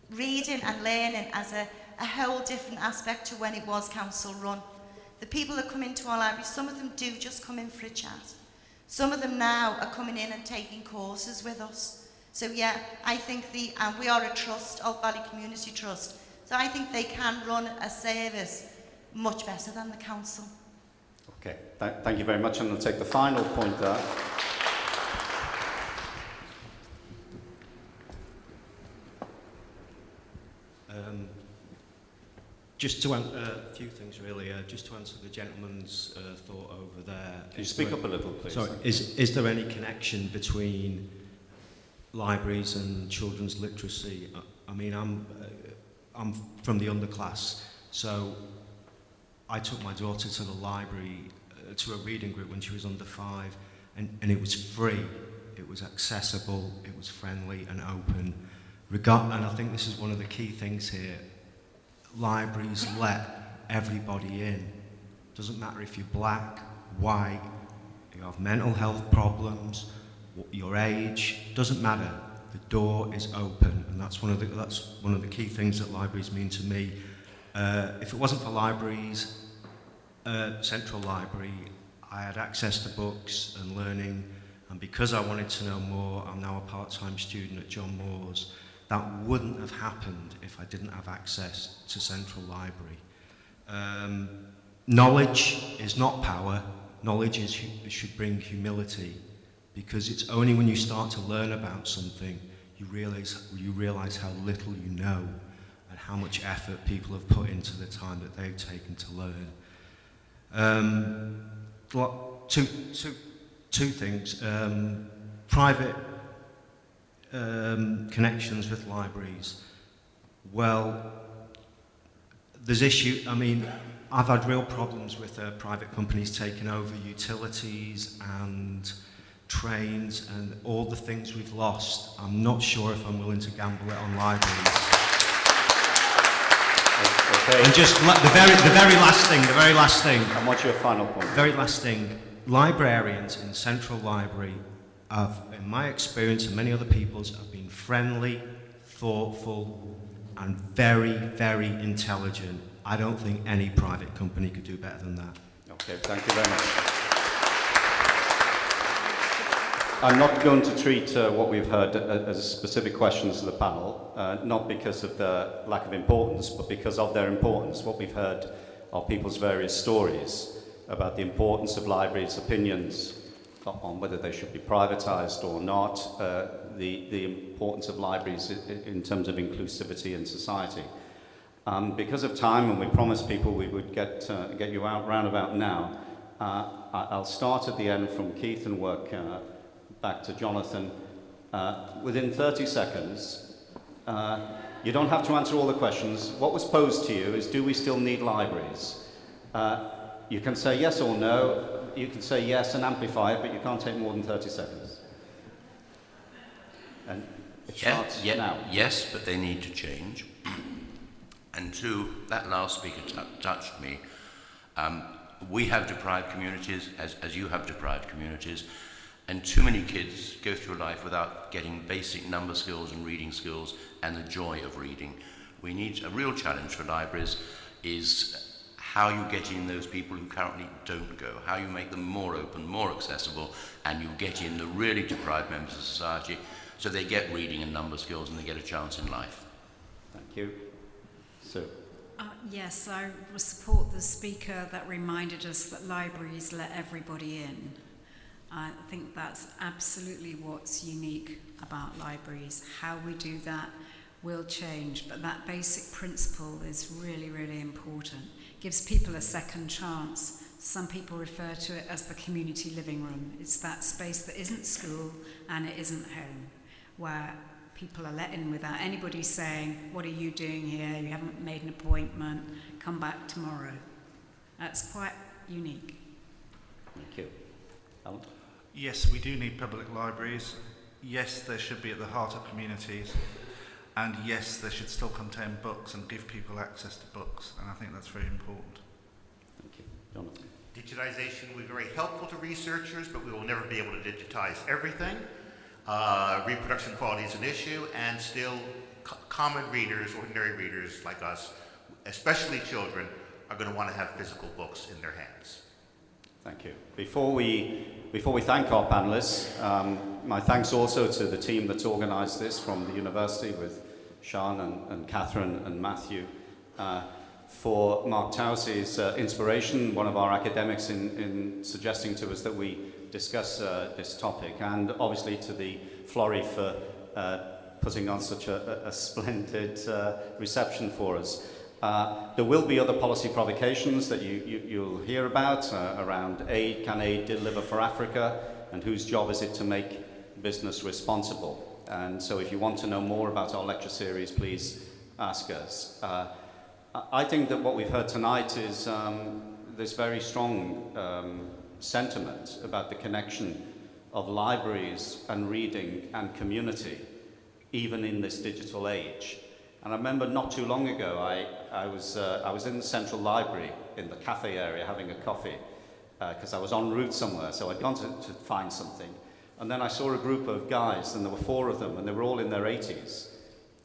reading and learning as a whole different aspect to when it was council run. The people that come into our library, some of them do just come in for a chat. Some of them now are coming in and taking courses with us. So yeah, I think and we are a trust, Old Valley Community Trust, so I think they can run a service much better than the council. Okay, thank you very much, and I'll take the final point there. Just to a few things really, just to answer the gentleman's thought over there. Can you speak up a little, please? Sorry, is there any connection between libraries and children's literacy? I mean, I'm from the underclass, so I took my daughter to the library, to a reading group when she was under 5, and it was free, it was accessible, it was friendly and open. And I think this is one of the key things here. Libraries let everybody in. Doesn't matter if you're black, white, you have mental health problems, your age, doesn't matter. The door is open, and that's one of the key things that libraries mean to me. If it wasn't for libraries, Central Library, I had access to books and learning, and because I wanted to know more, I'm now a part-time student at John Moores. That wouldn't have happened if I didn't have access to Central Library. Knowledge is not power. Knowledge should bring humility, because it's only when you start to learn about something you realize how little you know and how much effort people have put into the time that they've taken to learn. Two things. Private connections with libraries. Well, there's I mean, I've had real problems with private companies taking over utilities and trains and all the things we've lost. I'm not sure if I'm willing to gamble it on libraries. Okay. And just the very last thing. And what's your final point? The very last thing. Librarians in Central Library have, in my experience and many other people's, have been friendly, thoughtful, and very, very intelligent. I don't think any private company could do better than that. Okay, thank you very much. I'm not going to treat what we've heard as specific questions to the panel, not because of the lack of importance, but because of their importance. What we've heard are people's various stories about the importance of libraries' opinions on whether they should be privatised or not, the importance of libraries in terms of inclusivity in society. Because of time, and we promised people we would get you out round about now, I'll start at the end from Keith and work back to Jonathan. Within 30 seconds, you don't have to answer all the questions. What was posed to you is, do we still need libraries? You can say yes or no. You can say yes and amplify it, but you can't take more than 30 seconds. And it starts now. Yes, but they need to change. And two, that last speaker touched me. We have deprived communities, as you have deprived communities, and too many kids go through life without getting basic number skills and reading skills and the joy of reading. We need a real challenge for libraries is how you get in those people who currently don't go, how you make them more open, more accessible, and you get in the really deprived members of society so they get reading and number skills and they get a chance in life. Thank you. Sue. Yes, I will support the speaker that reminded us that libraries let everybody in. I think that's absolutely what's unique about libraries. How we do that will change, but that basic principle is really, really important. Gives people a second chance. Some people refer to it as the community living room. It's that space that isn't school and it isn't home, where people are let in without anybody saying, what are you doing here? You haven't made an appointment. Come back tomorrow. That's quite unique. Thank you. Alan? Yes, we do need public libraries. Yes, they should be at the heart of communities. And yes, they should still contain books and give people access to books. And I think that's very important. Thank you. Jonathan? Digitization will be very helpful to researchers, but we will never be able to digitize everything. Reproduction quality is an issue, and still common readers, ordinary readers like us, especially children, are going to want to have physical books in their hands. Thank you. Before we thank our panelists, my thanks also to the team that's organised this from the university with Sean and Catherine and Matthew, for Mark Towsey's inspiration, one of our academics in suggesting to us that we discuss this topic, and obviously to the Florey for putting on such a splendid reception for us. There will be other policy provocations that you'll hear about around aid. Can aid deliver for Africa? And whose job is it to make business responsible? And so if you want to know more about our lecture series, please ask us. I think that what we've heard tonight is this very strong sentiment about the connection of libraries and reading and community, even in this digital age. And I remember not too long ago, I was in the Central Library in the cafe area having a coffee because I was en route somewhere, so I'd gone to find something. And then I saw a group of guys, and there were 4 of them, and they were all in their 80s.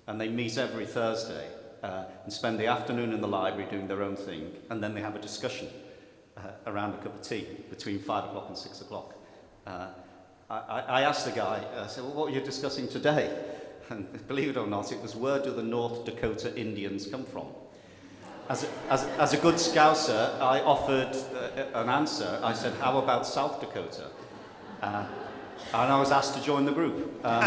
And they meet every Thursday and spend the afternoon in the library doing their own thing, and then they have a discussion around a cup of tea between 5 o'clock and 6 o'clock. I asked the guy, I said, well, what were you discussing today? And believe it or not, it was where do the North Dakota Indians come from? As a good Scouser, I offered an answer. I said, how about South Dakota? And I was asked to join the group. And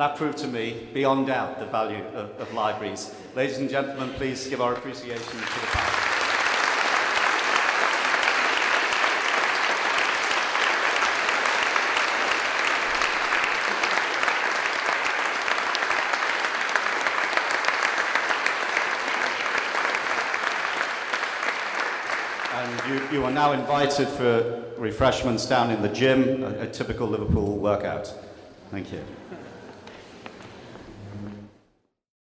that proved to me, beyond doubt, the value of libraries. Ladies and gentlemen, please give our appreciation to the panel. You are now invited for refreshments down in the gym, a typical Liverpool workout. Thank you.